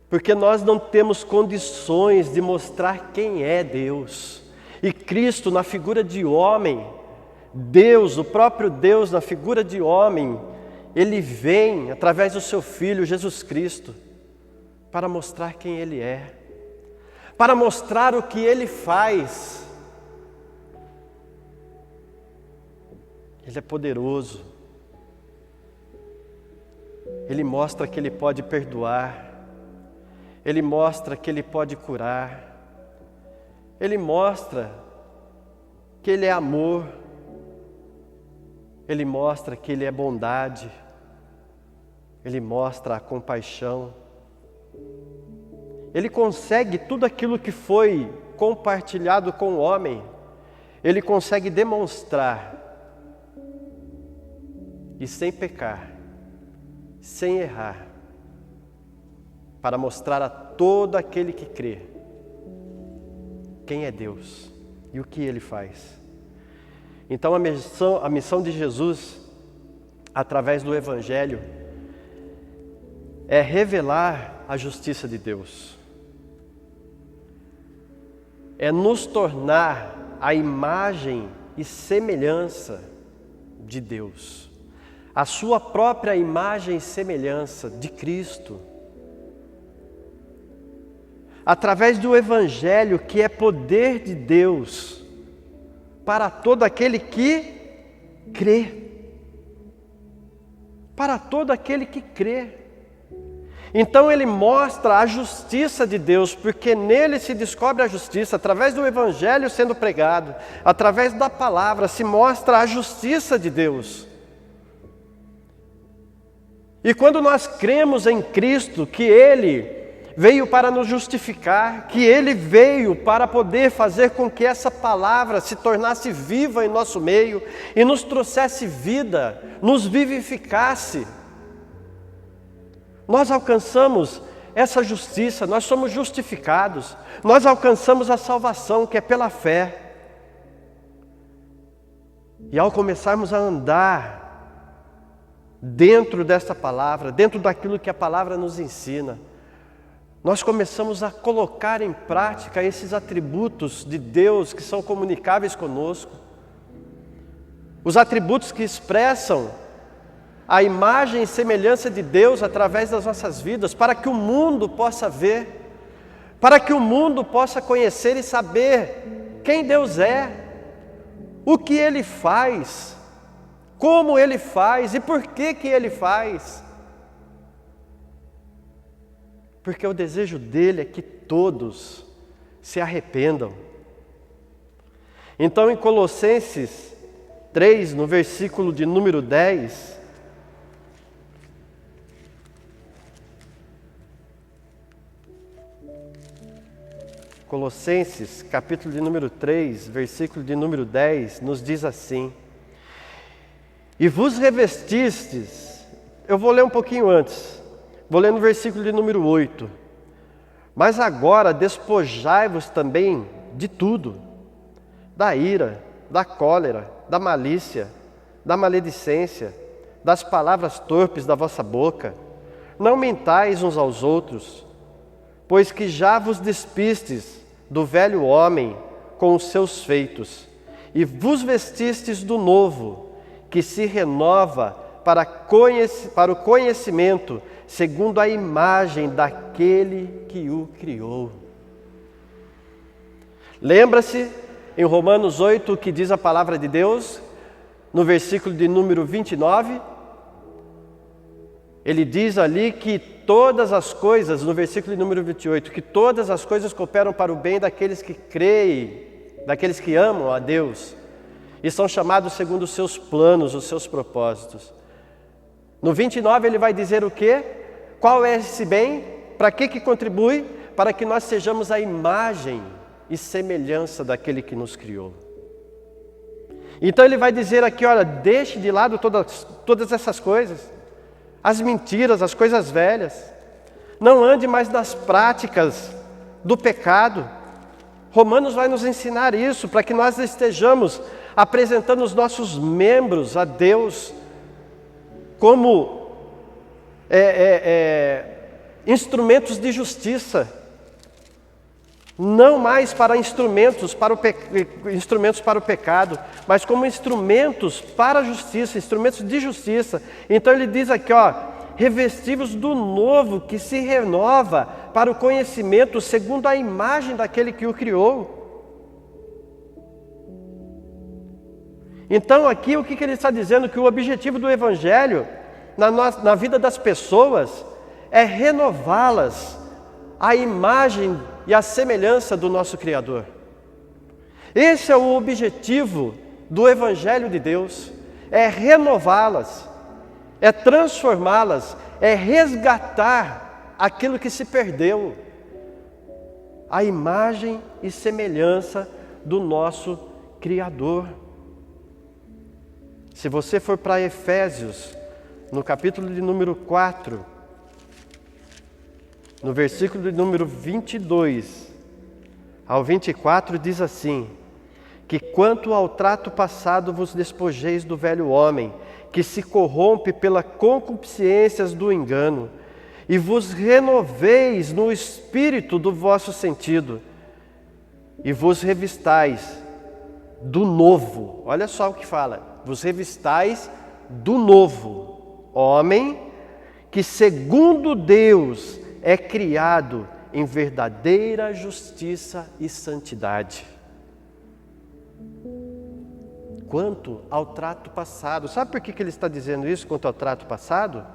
Porque nós não temos condições de mostrar quem é Deus. E Cristo, na figura de homem, Deus, o próprio Deus, na figura de homem, Ele vem, através do Seu Filho, Jesus Cristo, para mostrar quem Ele é, para mostrar o que Ele faz. Ele é poderoso. Ele mostra que Ele pode perdoar. Ele mostra que Ele pode curar. Ele mostra que Ele é amor. Ele mostra que Ele é bondade. Ele mostra a compaixão. Ele consegue tudo aquilo que foi compartilhado com o homem. Ele consegue demonstrar. E sem pecar, sem errar, para mostrar a todo aquele que crê quem é Deus e o que Ele faz. Então a missão de Jesus, através do Evangelho, é revelar a justiça de Deus. É nos tornar a imagem e semelhança de Deus. A sua própria imagem e semelhança de Cristo. Através do Evangelho, que é poder de Deus, para todo aquele que crê. Para todo aquele que crê. Então Ele mostra a justiça de Deus, porque nele se descobre a justiça, através do Evangelho sendo pregado, através da palavra se mostra a justiça de Deus. E quando nós cremos em Cristo, que Ele veio para nos justificar, que Ele veio para poder fazer com que essa palavra se tornasse viva em nosso meio e nos trouxesse vida, nos vivificasse, nós alcançamos essa justiça, nós somos justificados, nós alcançamos a salvação que é pela fé. E ao começarmos a andar dentro dessa palavra, dentro daquilo que a palavra nos ensina, nós começamos a colocar em prática esses atributos de Deus que são comunicáveis conosco. Os atributos que expressam a imagem e semelhança de Deus através das nossas vidas, para que o mundo possa ver, para que o mundo possa conhecer e saber quem Deus é, o que Ele faz, como Ele faz e por que Ele faz. Porque o desejo dEle é que todos se arrependam. Então, em Colossenses 3, no versículo de número 10, Colossenses, capítulo de número 3, versículo de número 10, nos diz assim: e vos revestistes, eu vou ler um pouquinho antes, vou ler no versículo de número 8, mas agora despojai-vos também de tudo, da ira, da cólera, da malícia, da maledicência, das palavras torpes da vossa boca, não mentais uns aos outros, pois que já vos despistes do velho homem com os seus feitos, e vos vestistes do novo, que se renova para o conhecimento, segundo a imagem daquele que o criou. Lembra-se em Romanos 8 o que diz a palavra de Deus, no versículo de número 29, ele diz ali que todas as coisas, no versículo de número 28, que todas as coisas cooperam para o bem daqueles que creem, daqueles que amam a Deus, e são chamados segundo os seus planos, os seus propósitos. No 29 ele vai dizer o quê? Qual é esse bem? Para que contribui? Para que nós sejamos a imagem e semelhança daquele que nos criou. Então ele vai dizer aqui, olha, deixe de lado todas essas coisas, as mentiras, as coisas velhas. Não ande mais nas práticas do pecado. Romanos vai nos ensinar isso, para que nós estejamos apresentando os nossos membros a Deus como instrumentos de justiça. Não mais para instrumentos para o pecado, mas como instrumentos para a justiça, instrumentos de justiça. Então ele diz aqui, ó, revestivos do novo que se renova para o conhecimento segundo a imagem daquele que o criou. Então aqui o que ele está dizendo? Que o objetivo do Evangelho na vida das pessoas é renová-las à imagem e à semelhança do nosso Criador. Esse é o objetivo do Evangelho de Deus, é renová-las, é transformá-las, é resgatar aquilo que se perdeu, a imagem e semelhança do nosso Criador. Se você for para Efésios, no capítulo de número 4, no versículo de número 22 ao 24, diz assim: que quanto ao trato passado vos despojeis do velho homem, que se corrompe pela concupiscências do engano, e vos renoveis no espírito do vosso sentido, e vos revistais do novo. Olha só o que fala: vos revistais do novo homem, que segundo Deus é criado em verdadeira justiça e santidade. Quanto ao trato passado, sabe por que ele está dizendo isso, quanto ao trato passado?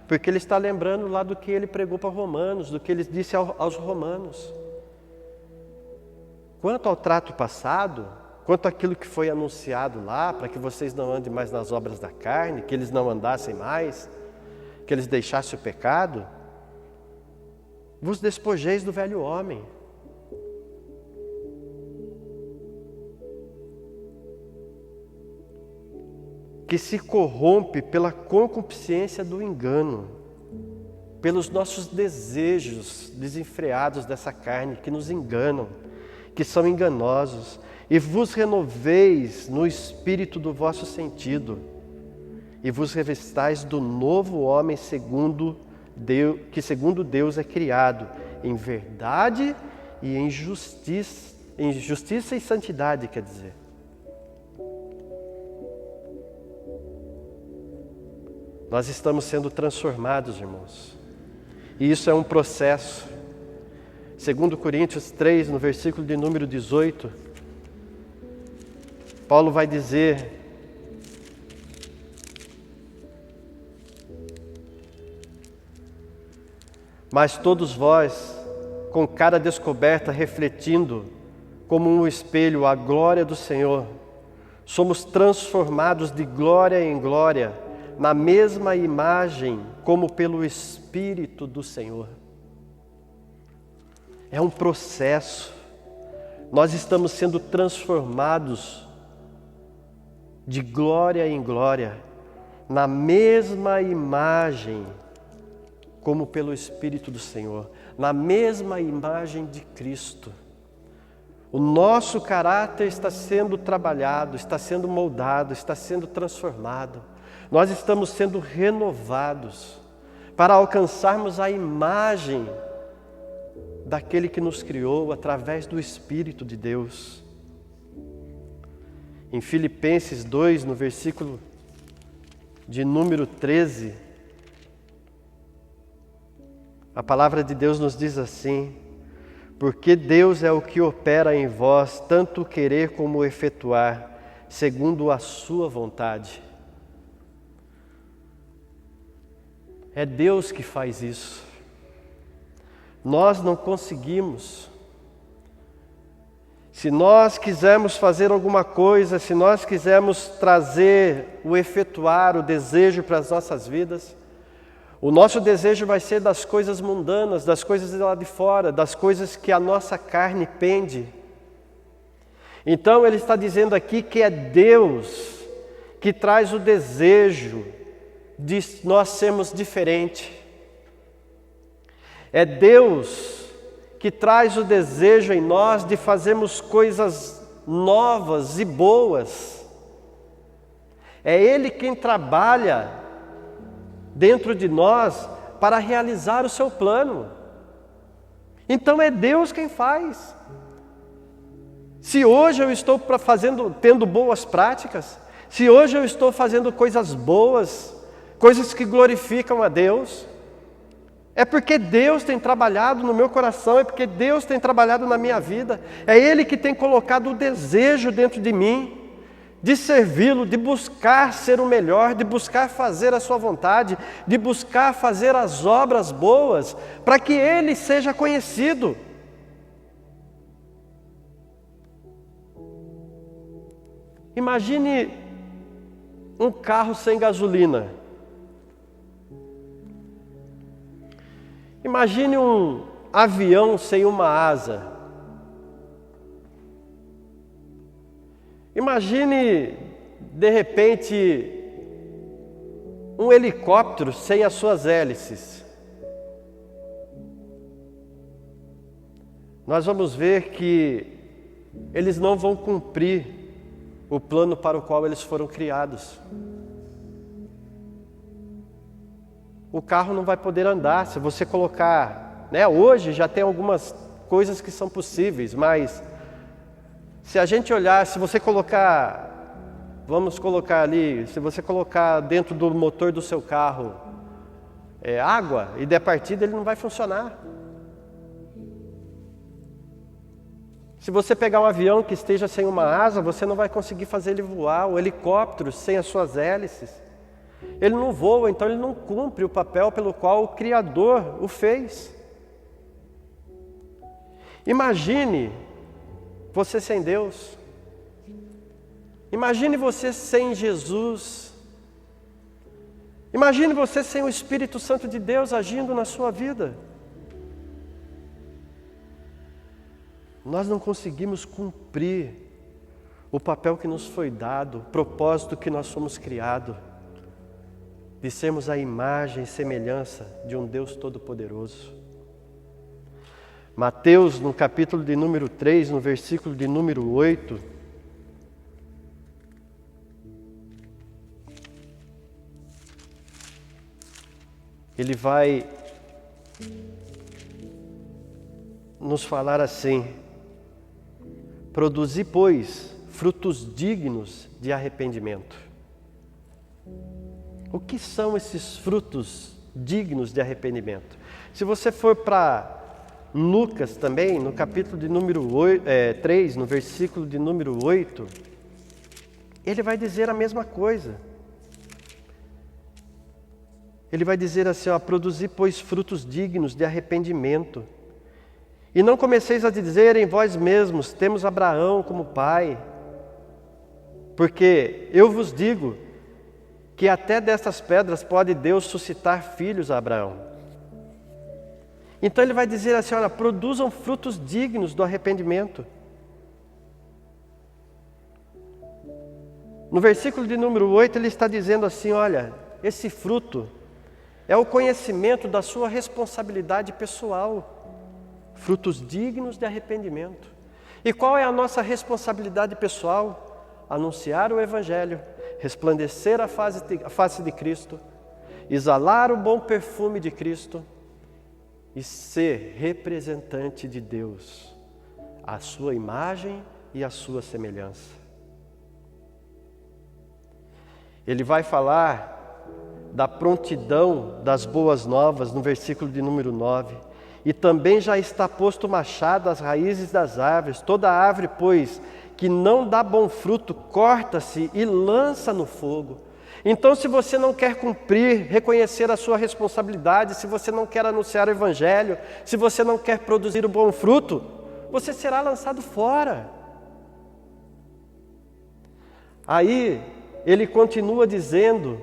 Porque ele está lembrando lá do que ele pregou para Romanos, do que ele disse aos romanos. Quanto ao trato passado, quanto àquilo que foi anunciado lá, para que vocês não andem mais nas obras da carne, que eles não andassem mais, que eles deixassem o pecado, vos despojeis do velho homem. Que se corrompe pela concupiscência do engano, pelos nossos desejos desenfreados dessa carne, que nos enganam, que são enganosos, e vos renoveis no espírito do vosso sentido, e vos revistais do novo homem que segundo Deus é criado, em verdade e em justiça e santidade, quer dizer. Nós estamos sendo transformados, irmãos. E isso é um processo. 2 Coríntios 3, no versículo de número 18, Paulo vai dizer: mas todos vós, com cara descoberta, refletindo, como um espelho, a glória do Senhor, somos transformados de glória em glória, na mesma imagem, como pelo Espírito do Senhor. É um processo. Nós estamos sendo transformados de glória em glória, na mesma imagem, como pelo Espírito do Senhor, na mesma imagem de Cristo. O nosso caráter está sendo trabalhado, está sendo moldado, está sendo transformado. Nós estamos sendo renovados para alcançarmos a imagem daquele que nos criou através do Espírito de Deus. Em Filipenses 2, no versículo de número 13, a palavra de Deus nos diz assim: porque Deus é o que opera em vós, tanto querer como efetuar, segundo a sua vontade. É Deus que faz isso. Nós não conseguimos. Se nós quisermos fazer alguma coisa, se nós quisermos trazer o efetuar, o desejo para as nossas vidas, o nosso desejo vai ser das coisas mundanas, das coisas de lá de fora, das coisas que a nossa carne pende. Então ele está dizendo aqui que é Deus que traz o desejo de nós sermos diferentes. É Deus que traz o desejo em nós de fazermos coisas novas e boas. É Ele quem trabalha dentro de nós para realizar o seu plano. Então é Deus quem faz. Se hoje eu estou tendo boas práticas, se hoje eu estou fazendo coisas boas, coisas que glorificam a Deus, é porque Deus tem trabalhado no meu coração, é porque Deus tem trabalhado na minha vida, é Ele que tem colocado o desejo dentro de mim, de servi-lo, de buscar ser o melhor, de buscar fazer a sua vontade, de buscar fazer as obras boas, para que Ele seja conhecido. Imagine um carro sem gasolina. Imagine um avião sem uma asa. Imagine, de repente, um helicóptero sem as suas hélices. Nós vamos ver que eles não vão cumprir o plano para o qual eles foram criados. O carro não vai poder andar se você colocar, hoje já tem algumas coisas que são possíveis, mas se a gente olhar, se você colocar, vamos colocar ali, se você colocar dentro do motor do seu carro água e der partida, ele não vai funcionar. Se você pegar um avião que esteja sem uma asa, você não vai conseguir fazer ele voar. O helicóptero sem as suas hélices, ele não voa, então ele não cumpre o papel pelo qual o Criador o fez. Imagine você sem Deus. Imagine você sem Jesus. Imagine você sem o Espírito Santo de Deus agindo na sua vida. Nós não conseguimos cumprir o papel que nos foi dado, o propósito que nós fomos criados, de sermos a imagem e semelhança de um Deus Todo-Poderoso. Mateus, no capítulo de número 3, no versículo de número 8, ele vai nos falar assim: produzi, pois, frutos dignos de arrependimento. O que são esses frutos dignos de arrependimento? Se você for para Lucas também, no capítulo de número 3, no versículo de número 8, ele vai dizer a mesma coisa. Ele vai dizer assim, produzi, pois, frutos dignos de arrependimento. E não comeceis a dizer em vós mesmos, temos Abraão como pai. Porque eu vos digo que até destas pedras pode Deus suscitar filhos a Abraão. Então ele vai dizer assim, produzam frutos dignos do arrependimento. No versículo de número 8 ele está dizendo assim, esse fruto é o conhecimento da sua responsabilidade pessoal. Frutos dignos de arrependimento. E qual é a nossa responsabilidade pessoal? Anunciar o Evangelho, resplandecer a face de Cristo, exalar o bom perfume de Cristo e ser representante de Deus, a sua imagem e a sua semelhança. Ele vai falar da prontidão das boas novas no versículo de número 9. E também já está posto o machado às raízes das árvores. Toda árvore, pois, que não dá bom fruto, corta-se e lança no fogo. Então, se você não quer cumprir, reconhecer a sua responsabilidade, se você não quer anunciar o Evangelho, se você não quer produzir o bom fruto, você será lançado fora. Aí, ele continua dizendo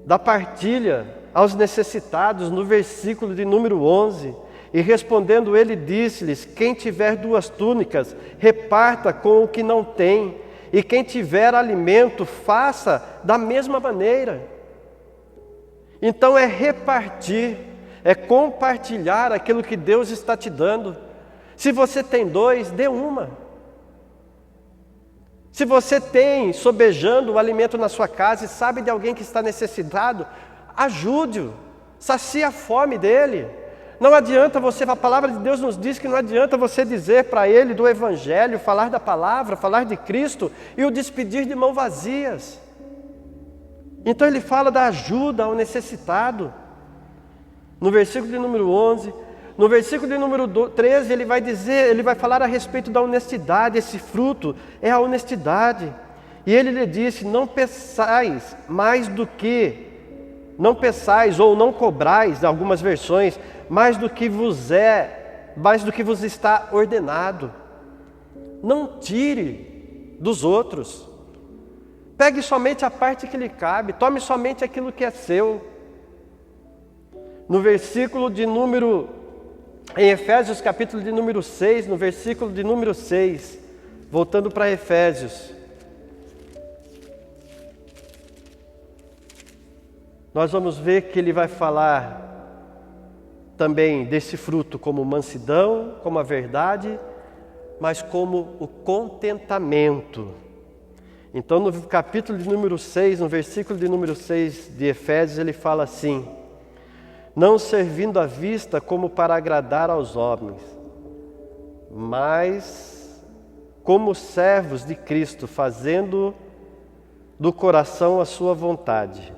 da partilha aos necessitados, no versículo de número 11, E respondendo ele, disse-lhes: quem tiver 2 túnicas, reparta com o que não tem, e quem tiver alimento, faça da mesma maneira. Então é repartir, é compartilhar aquilo que Deus está te dando. Se você tem 2, dê uma. Se você tem sobejando o alimento na sua casa e sabe de alguém que está necessitado, ajude-o, sacie a fome dele. Não adianta você, a palavra de Deus nos diz que não adianta você dizer para ele do Evangelho, falar da palavra, falar de Cristo e o despedir de mãos vazias. Então ele fala da ajuda ao necessitado. No versículo de número 11, no versículo de número 13, ele vai falar a respeito da honestidade. Esse fruto é a honestidade. E ele lhe disse: não peçais ou não cobrais, em algumas versões, mais do que vos está ordenado. Não tire dos outros. Pegue somente a parte que lhe cabe, tome somente aquilo que é seu. No versículo de número, em Efésios capítulo de número 6, no versículo de número 6, voltando para Efésios, nós vamos ver que ele vai falar também desse fruto como mansidão, como a verdade, mas como o contentamento. Então no capítulo de número 6, no versículo de número 6 de Efésios, ele fala assim: não servindo à vista como para agradar aos homens, mas como servos de Cristo, fazendo do coração a sua vontade.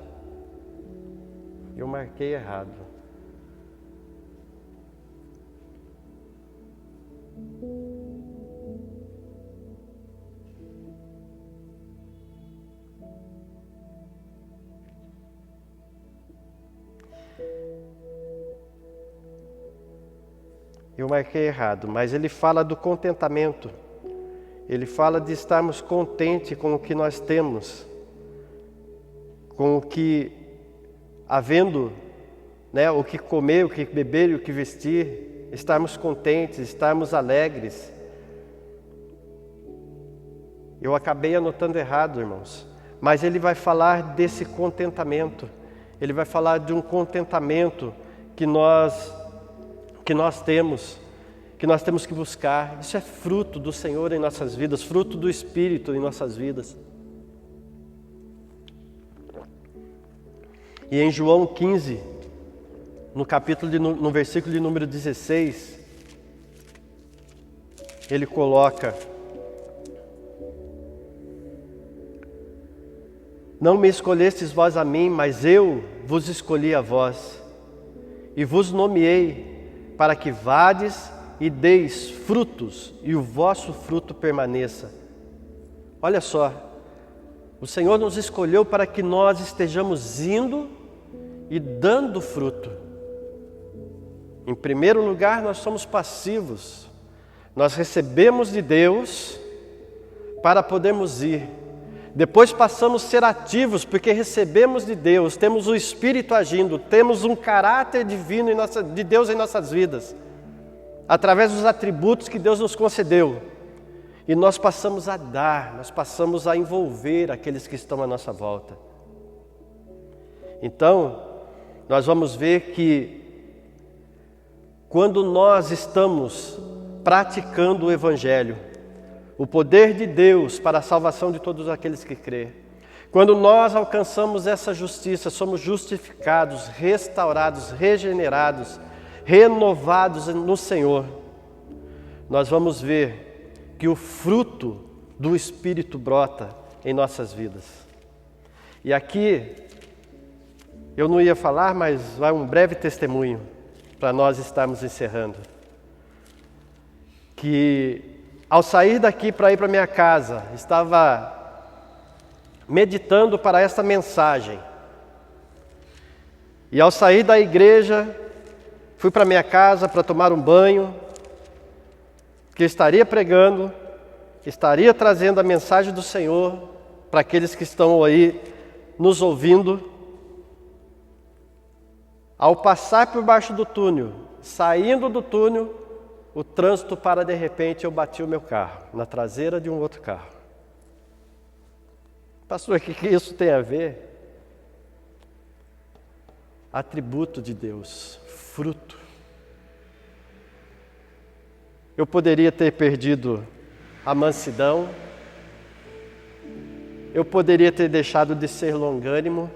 Eu marquei errado. Eu marquei errado, mas ele fala do contentamento. Ele fala de estarmos contentes com o que nós temos, com o que, havendo, o que comer, o que beber e o que vestir, estarmos contentes, estarmos alegres. Eu acabei anotando errado, irmãos, mas ele vai falar desse contentamento. Ele vai falar de um contentamento que nós temos que buscar. Isso é fruto do Senhor em nossas vidas, fruto do Espírito em nossas vidas. E em João 15, no versículo de número 16, ele coloca: não me escolhestes vós a mim, mas eu vos escolhi a vós, e vos nomeei para que vades e deis frutos, e o vosso fruto permaneça. Olha só, o Senhor nos escolheu para que nós estejamos indo e dando fruto. Em primeiro lugar, nós somos passivos. Nós recebemos de Deus para podermos ir. Depois passamos a ser ativos, porque recebemos de Deus, temos o Espírito agindo, temos um caráter divino de Deus em nossas vidas, através dos atributos que Deus nos concedeu. E nós passamos a dar, nós passamos a envolver aqueles que estão à nossa volta. Então, nós vamos ver que quando nós estamos praticando o Evangelho, o poder de Deus para a salvação de todos aqueles que crêem, quando nós alcançamos essa justiça, somos justificados, restaurados, regenerados, renovados no Senhor, nós vamos ver que o fruto do Espírito brota em nossas vidas. E aqui, eu não ia falar, mas vai um breve testemunho para nós estarmos encerrando. Que ao sair daqui para ir para minha casa, estava meditando para esta mensagem. E ao sair da igreja, fui para minha casa para tomar um banho, que estaria pregando, estaria trazendo a mensagem do Senhor para aqueles que estão aí nos ouvindo. Ao passar por baixo do túnel, saindo do túnel, o trânsito para de repente, eu bati o meu carro, na traseira de um outro carro. Pastor, o que isso tem a ver? Atributo de Deus, fruto. Eu poderia ter perdido a mansidão, eu poderia ter deixado de ser longânimo,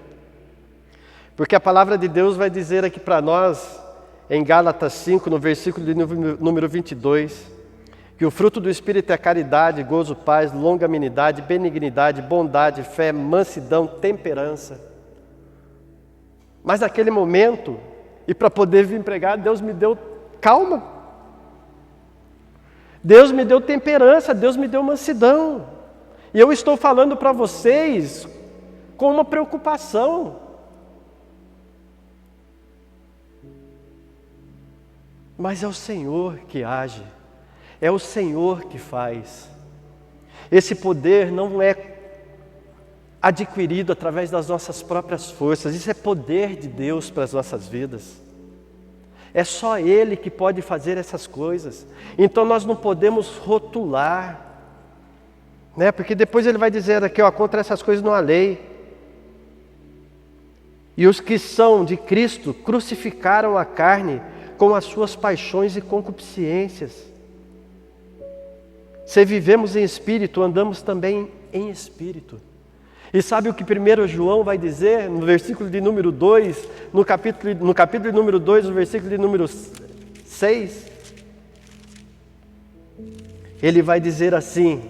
porque a palavra de Deus vai dizer aqui para nós, em Gálatas 5, no versículo de número 22, que o fruto do Espírito é caridade, gozo, paz, longanimidade, benignidade, bondade, fé, mansidão, temperança. Mas naquele momento, e para poder vir pregar, Deus me deu calma. Deus me deu temperança, Deus me deu mansidão. E eu estou falando para vocês com uma preocupação. Mas é o Senhor que age, é o Senhor que faz. Esse poder não é adquirido através das nossas próprias forças, isso é poder de Deus para as nossas vidas. É só Ele que pode fazer essas coisas. Então nós não podemos rotular, né? Porque depois Ele vai dizer aqui, ó, contra essas coisas não há lei. E os que são de Cristo crucificaram a carne com as suas paixões e concupiscências. Se vivemos em espírito, andamos também em espírito. E sabe o que 1 João vai dizer no versículo de número 2, no capítulo de número 2, no versículo de número 6? Ele vai dizer assim: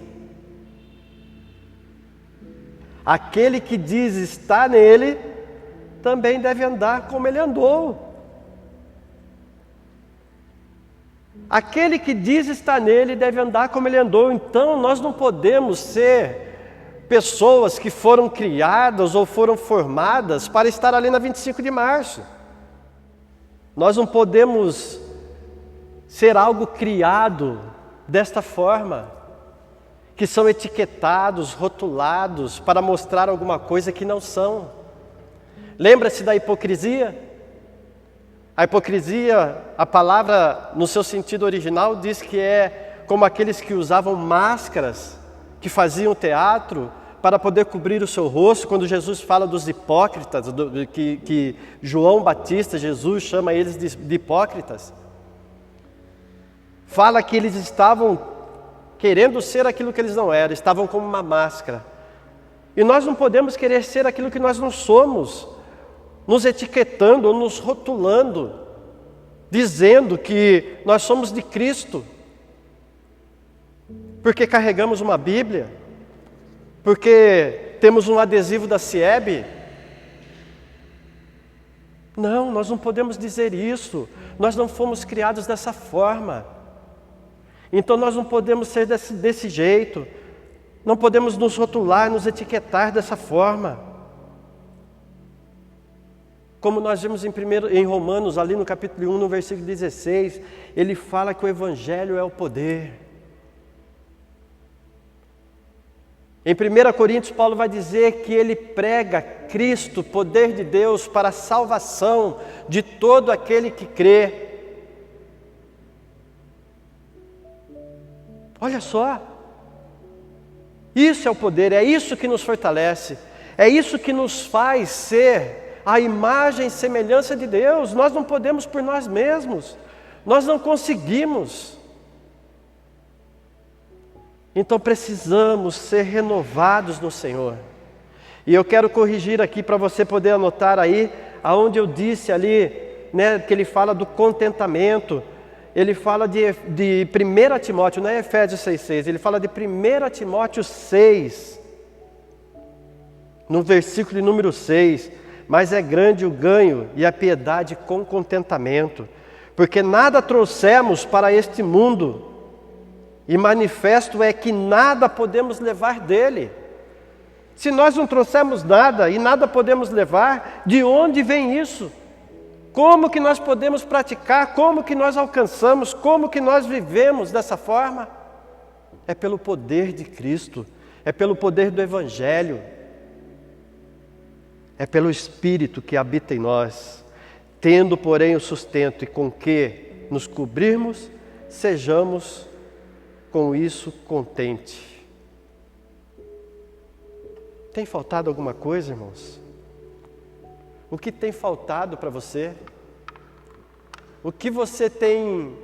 aquele que diz estar nele, também deve andar como ele andou. Aquele que diz estar nele deve andar como ele andou. Então nós não podemos ser pessoas que foram criadas ou foram formadas para estar ali na 25 de março. Nós não podemos ser algo criado desta forma, que são etiquetados, rotulados para mostrar alguma coisa que não são. Lembra-se da hipocrisia? A hipocrisia, a palavra no seu sentido original diz que é como aqueles que usavam máscaras, que faziam teatro para poder cobrir o seu rosto. Quando Jesus fala dos hipócritas, que João Batista, Jesus chama eles de hipócritas, fala que eles estavam querendo ser aquilo que eles não eram, estavam como uma máscara. E nós não podemos querer ser aquilo que nós não somos, nos etiquetando ou nos rotulando, dizendo que nós somos de Cristo, porque carregamos uma Bíblia, porque temos um adesivo da CIEB. Não, nós não podemos dizer isso, nós não fomos criados dessa forma, então nós não podemos ser desse jeito, não podemos nos rotular, nos etiquetar dessa forma. Como nós vimos em Romanos, ali no capítulo 1, no versículo 16, ele fala que o Evangelho é o poder. Em 1 Coríntios, Paulo vai dizer que ele prega Cristo, poder de Deus, para a salvação de todo aquele que crê. Olha só, isso é o poder, é isso que nos fortalece, é isso que nos faz ser a imagem e semelhança de Deus. Nós não podemos por nós mesmos, nós não conseguimos. Então precisamos ser renovados no Senhor. E eu quero corrigir aqui para você poder anotar aí, aonde eu disse ali, né, que ele fala do contentamento. Ele fala de 1 Timóteo, não é Efésios 6,6, ele fala de 1 Timóteo 6, no versículo número 6. Mas é grande o ganho e a piedade com contentamento, porque nada trouxemos para este mundo, e manifesto é que nada podemos levar dele. Se nós não trouxemos nada e nada podemos levar, de onde vem isso? Como que nós podemos praticar? Como que nós alcançamos? Como que nós vivemos dessa forma? É pelo poder de Cristo, é pelo poder do Evangelho. É pelo Espírito que habita em nós, tendo, porém, o sustento e com que nos cobrirmos, sejamos com isso contentes. Tem faltado alguma coisa, irmãos? O que tem faltado para você? O que você tem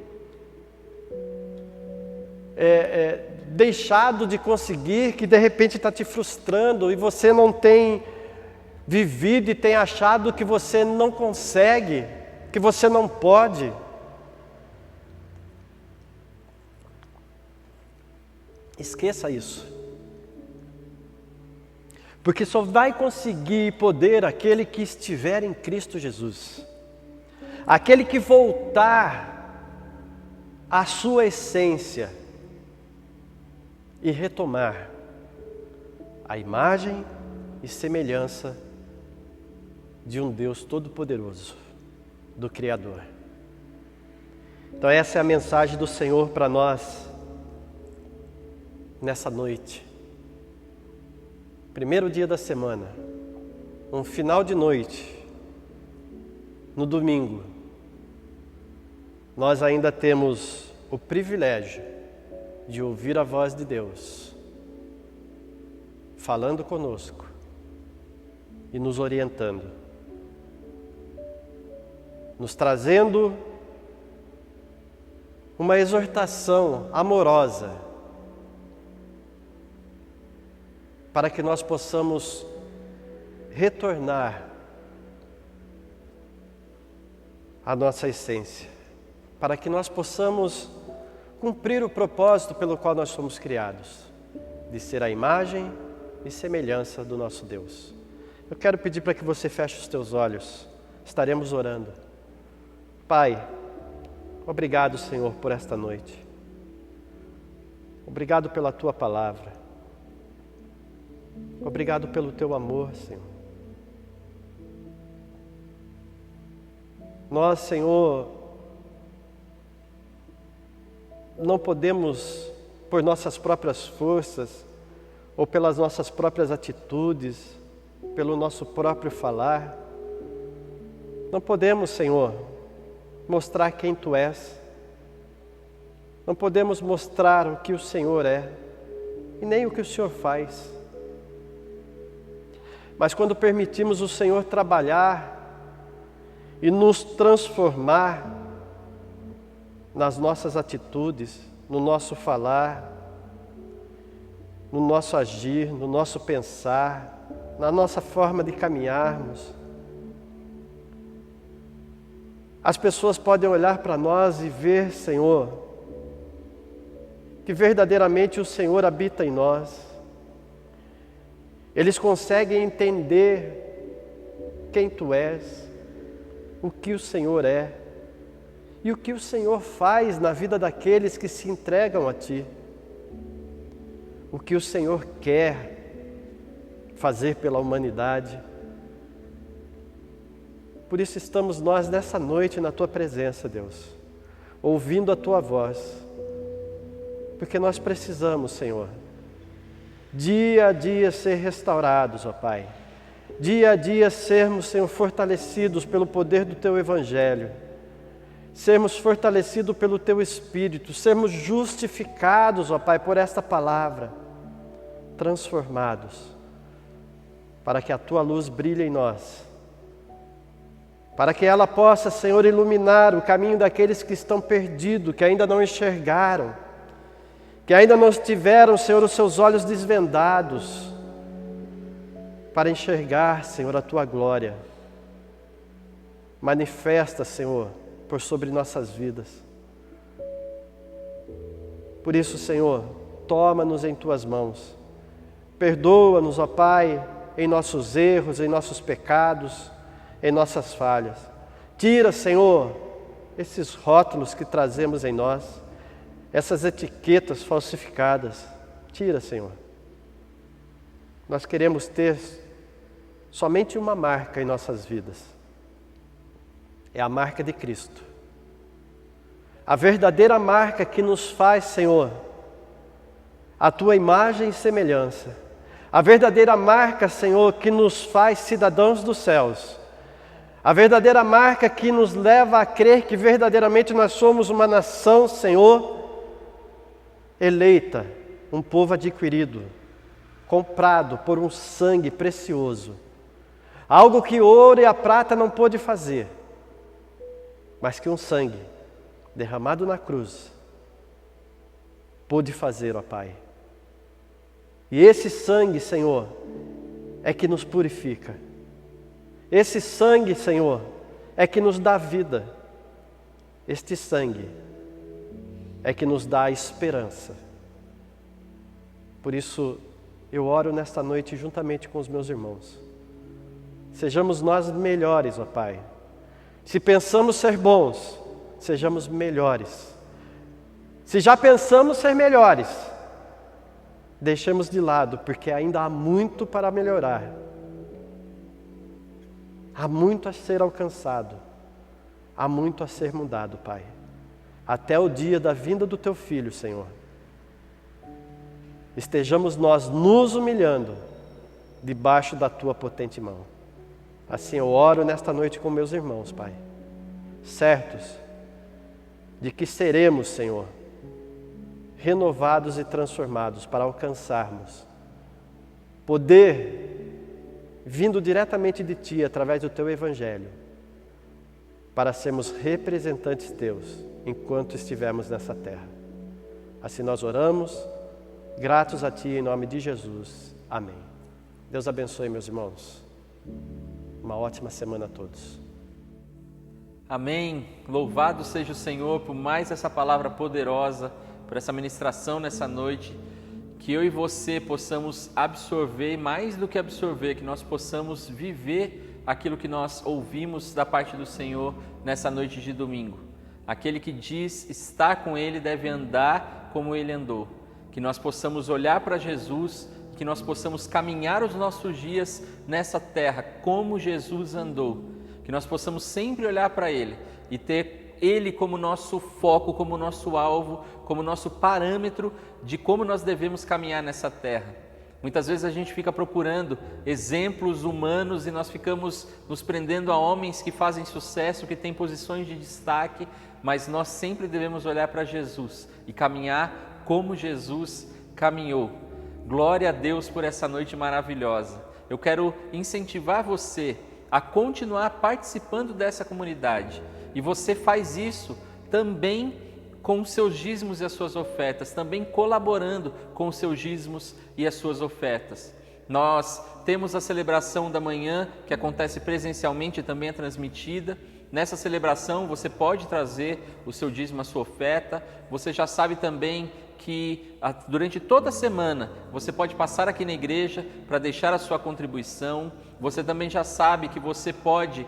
deixado de conseguir, que de repente está te frustrando e você não tem vivido e tem achado que você não consegue, que você não pode? Esqueça isso. Porque só vai conseguir poder aquele que estiver em Cristo Jesus. Aquele que voltar à sua essência e retomar a imagem e semelhança de um Deus Todo-Poderoso, do Criador. Então essa é a mensagem do Senhor para nós nessa noite. Primeiro dia da semana, um final de noite, no domingo, nós ainda temos o privilégio de ouvir a voz de Deus, falando conosco e nos orientando, nos trazendo uma exortação amorosa, para que nós possamos retornar à nossa essência, para que nós possamos cumprir o propósito pelo qual nós somos criados, de ser a imagem e semelhança do nosso Deus. Eu quero pedir para que você feche os teus olhos, estaremos orando. Pai, obrigado, Senhor, por esta noite. Obrigado pela Tua palavra. Obrigado pelo Teu amor, Senhor. Nós, Senhor, não podemos, por nossas próprias forças, ou pelas nossas próprias atitudes, pelo nosso próprio falar, não podemos, Senhor, mostrar quem Tu és. Não podemos mostrar o que o Senhor é, e nem o que o Senhor faz. Mas quando permitimos o Senhor trabalhar e nos transformar nas nossas atitudes, no nosso falar, no nosso agir, no nosso pensar, na nossa forma de caminharmos, as pessoas podem olhar para nós e ver, Senhor, que verdadeiramente o Senhor habita em nós. Eles conseguem entender quem Tu és, o que o Senhor é e o que o Senhor faz na vida daqueles que se entregam a Ti. O que o Senhor quer fazer pela humanidade. Por isso estamos nós nessa noite na Tua presença, Deus, ouvindo a Tua voz, porque nós precisamos, Senhor, dia a dia ser restaurados, ó Pai. Dia a dia sermos, Senhor, fortalecidos pelo poder do Teu Evangelho. Sermos fortalecidos pelo Teu Espírito. Sermos justificados, ó Pai, por esta palavra. Transformados. Para que a Tua luz brilhe em nós. Para que ela possa, Senhor, iluminar o caminho daqueles que estão perdidos, que ainda não enxergaram, que ainda não tiveram, Senhor, os seus olhos desvendados, para enxergar, Senhor, a Tua glória. Manifesta, Senhor, por sobre nossas vidas. Por isso, Senhor, toma-nos em Tuas mãos. Perdoa-nos, ó Pai, em nossos erros, em nossos pecados, em nossas falhas. Tira, Senhor, esses rótulos que trazemos em nós, essas etiquetas falsificadas. Tira, Senhor. Nós queremos ter somente uma marca em nossas vidas. É a marca de Cristo. A verdadeira marca que nos faz, Senhor, a Tua imagem e semelhança. A verdadeira marca, Senhor, que nos faz cidadãos dos céus. A verdadeira marca que nos leva a crer que verdadeiramente nós somos uma nação, Senhor, eleita, um povo adquirido, comprado por um sangue precioso. Algo que o ouro e a prata não pôde fazer, mas que um sangue derramado na cruz pôde fazer, ó Pai. E esse sangue, Senhor, é que nos purifica. Esse sangue, Senhor, é que nos dá vida. Este sangue é que nos dá esperança. Por isso, eu oro nesta noite juntamente com os meus irmãos. Sejamos nós melhores, ó Pai. Se pensamos ser bons, sejamos melhores. Se já pensamos ser melhores, deixemos de lado, porque ainda há muito para melhorar. Há muito a ser alcançado. Há muito a ser mudado, Pai. Até o dia da vinda do Teu Filho, Senhor. Estejamos nós nos humilhando debaixo da Tua potente mão. Assim eu oro nesta noite com meus irmãos, Pai. Certos de que seremos, Senhor, renovados e transformados para alcançarmos poder vindo diretamente de Ti, através do Teu Evangelho, para sermos representantes Teus, enquanto estivermos nessa terra. Assim nós oramos, gratos a Ti, em nome de Jesus. Amém. Deus abençoe, meus irmãos. Uma ótima semana a todos. Amém. Louvado seja o Senhor por mais essa palavra poderosa, por essa ministração nessa noite. Que eu e você possamos absorver, mais do que absorver, que nós possamos viver aquilo que nós ouvimos da parte do Senhor nessa noite de domingo. Aquele que diz estar com Ele deve andar como Ele andou. Que nós possamos olhar para Jesus, que nós possamos caminhar os nossos dias nessa terra como Jesus andou. Que nós possamos sempre olhar para Ele e ter Ele como nosso foco, como nosso alvo, como nosso parâmetro de como nós devemos caminhar nessa terra. Muitas vezes a gente fica procurando exemplos humanos e nós ficamos nos prendendo a homens que fazem sucesso, que têm posições de destaque, mas nós sempre devemos olhar para Jesus e caminhar como Jesus caminhou. Glória a Deus por essa noite maravilhosa. Eu quero incentivar você a continuar participando dessa comunidade. E você faz isso também com os seus dízimos e as suas ofertas, também colaborando com os seus dízimos e as suas ofertas. Nós temos a celebração da manhã, que acontece presencialmente e também é transmitida. Nessa celebração você pode trazer o seu dízimo, a sua oferta. Você já sabe também que durante toda a semana você pode passar aqui na igreja para deixar a sua contribuição. Você também já sabe que você pode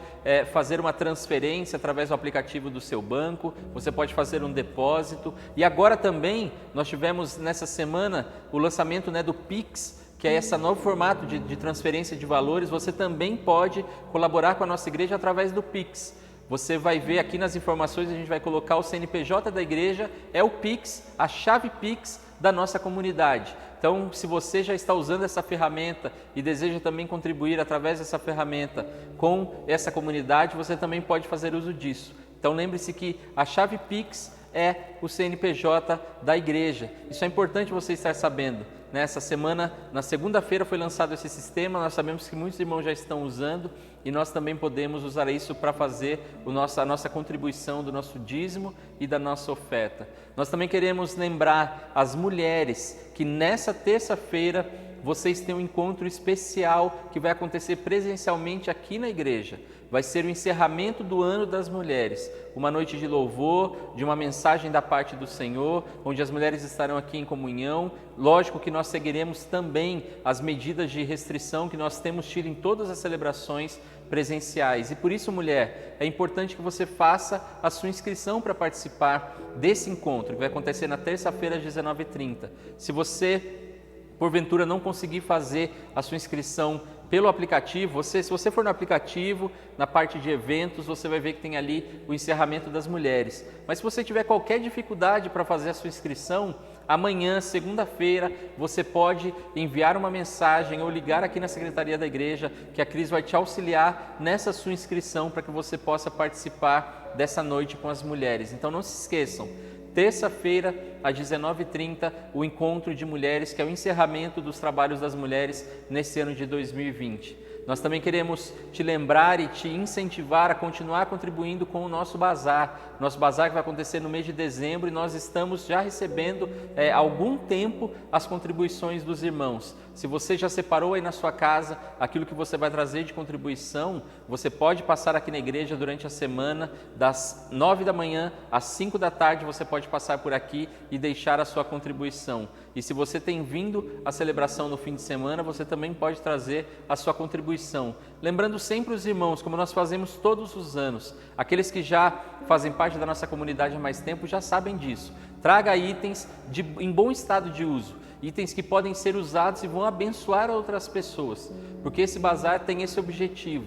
fazer uma transferência através do aplicativo do seu banco, você pode fazer um depósito. E agora também nós tivemos nessa semana o lançamento do Pix, que é esse novo formato de transferência de valores. Você também pode colaborar com a nossa igreja através do Pix. Você vai ver aqui nas informações, a gente vai colocar o CNPJ da igreja, é o Pix, a chave Pix da nossa comunidade. Então, se você já está usando essa ferramenta e deseja também contribuir através dessa ferramenta com essa comunidade, você também pode fazer uso disso. Então, lembre-se que a chave Pix é o CNPJ da igreja. Isso é importante você estar sabendo. Nessa semana, na segunda-feira foi lançado esse sistema, nós sabemos que muitos irmãos já estão usando e nós também podemos usar isso para fazer a nossa contribuição do nosso dízimo e da nossa oferta. Nós também queremos lembrar as mulheres que nessa terça-feira vocês têm um encontro especial que vai acontecer presencialmente aqui na igreja. Vai ser o encerramento do ano das mulheres, uma noite de louvor, de uma mensagem da parte do Senhor, onde as mulheres estarão aqui em comunhão. Lógico que nós seguiremos também as medidas de restrição que nós temos tido em todas as celebrações presenciais. E por isso, mulher, é importante que você faça a sua inscrição para participar desse encontro, que vai acontecer na terça-feira às 19h30. Se você porventura não conseguir fazer a sua inscrição pelo aplicativo, se você for no aplicativo, na parte de eventos, você vai ver que tem ali o encerramento das mulheres. Mas se você tiver qualquer dificuldade para fazer a sua inscrição, Amanhã, segunda-feira, você pode enviar uma mensagem ou ligar aqui na Secretaria da Igreja, que a Cris vai te auxiliar nessa sua inscrição para que você possa participar dessa noite com as mulheres. Então não se esqueçam, terça-feira, às 19h30, o Encontro de Mulheres, que é o encerramento dos trabalhos das mulheres nesse ano de 2020. Nós também queremos te lembrar e te incentivar a continuar contribuindo com o nosso bazar. Nosso bazar que vai acontecer no mês de dezembro e nós estamos já recebendo há algum tempo as contribuições dos irmãos. Se você já separou aí na sua casa aquilo que você vai trazer de contribuição, você pode passar aqui na igreja durante a semana, das 9 da manhã às 5 da tarde, você pode passar por aqui e deixar a sua contribuição. E se você tem vindo à celebração no fim de semana, você também pode trazer a sua contribuição. Lembrando sempre os irmãos, como nós fazemos todos os anos, aqueles que já fazem parte da nossa comunidade há mais tempo já sabem disso. Traga itens em bom estado de uso, itens que podem ser usados e vão abençoar outras pessoas, porque esse bazar tem esse objetivo.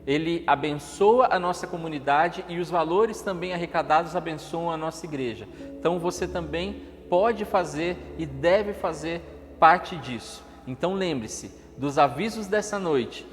Ele abençoa a nossa comunidade e os valores também arrecadados abençoam a nossa igreja. Então você também pode fazer e deve fazer parte disso. Então lembre-se dos avisos dessa noite.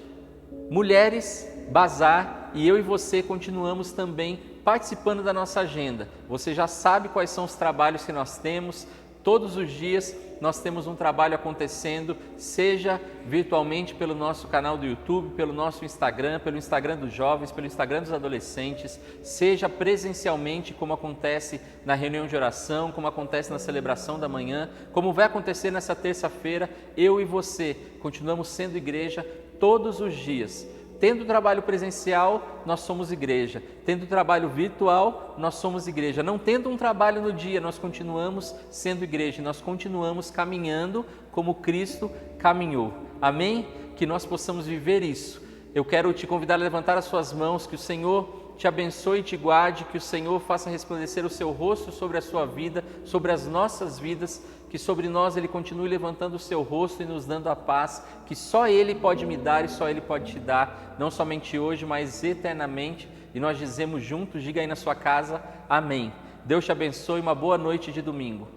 Mulheres, bazar, e eu e você continuamos também participando da nossa agenda. Você já sabe quais são os trabalhos que nós temos. Todos os dias nós temos um trabalho acontecendo, seja virtualmente pelo nosso canal do YouTube, pelo nosso Instagram, pelo Instagram dos jovens, pelo Instagram dos adolescentes, seja presencialmente, como acontece na reunião de oração, como acontece na celebração da manhã, como vai acontecer nessa terça-feira. Eu e você continuamos sendo igreja todos os dias. Tendo trabalho presencial, nós somos igreja. Tendo trabalho virtual, nós somos igreja. Não tendo um trabalho no dia, nós continuamos sendo igreja. Nós continuamos caminhando como Cristo caminhou. Amém? Que nós possamos viver isso. Eu quero te convidar a levantar as suas mãos, que o Senhor te abençoe e te guarde, que o Senhor faça resplandecer o seu rosto sobre a sua vida, sobre as nossas vidas, que sobre nós Ele continue levantando o seu rosto e nos dando a paz, que só Ele pode me dar e só Ele pode te dar, não somente hoje, mas eternamente. E nós dizemos juntos, diga aí na sua casa, amém. Deus te abençoe, uma boa noite de domingo.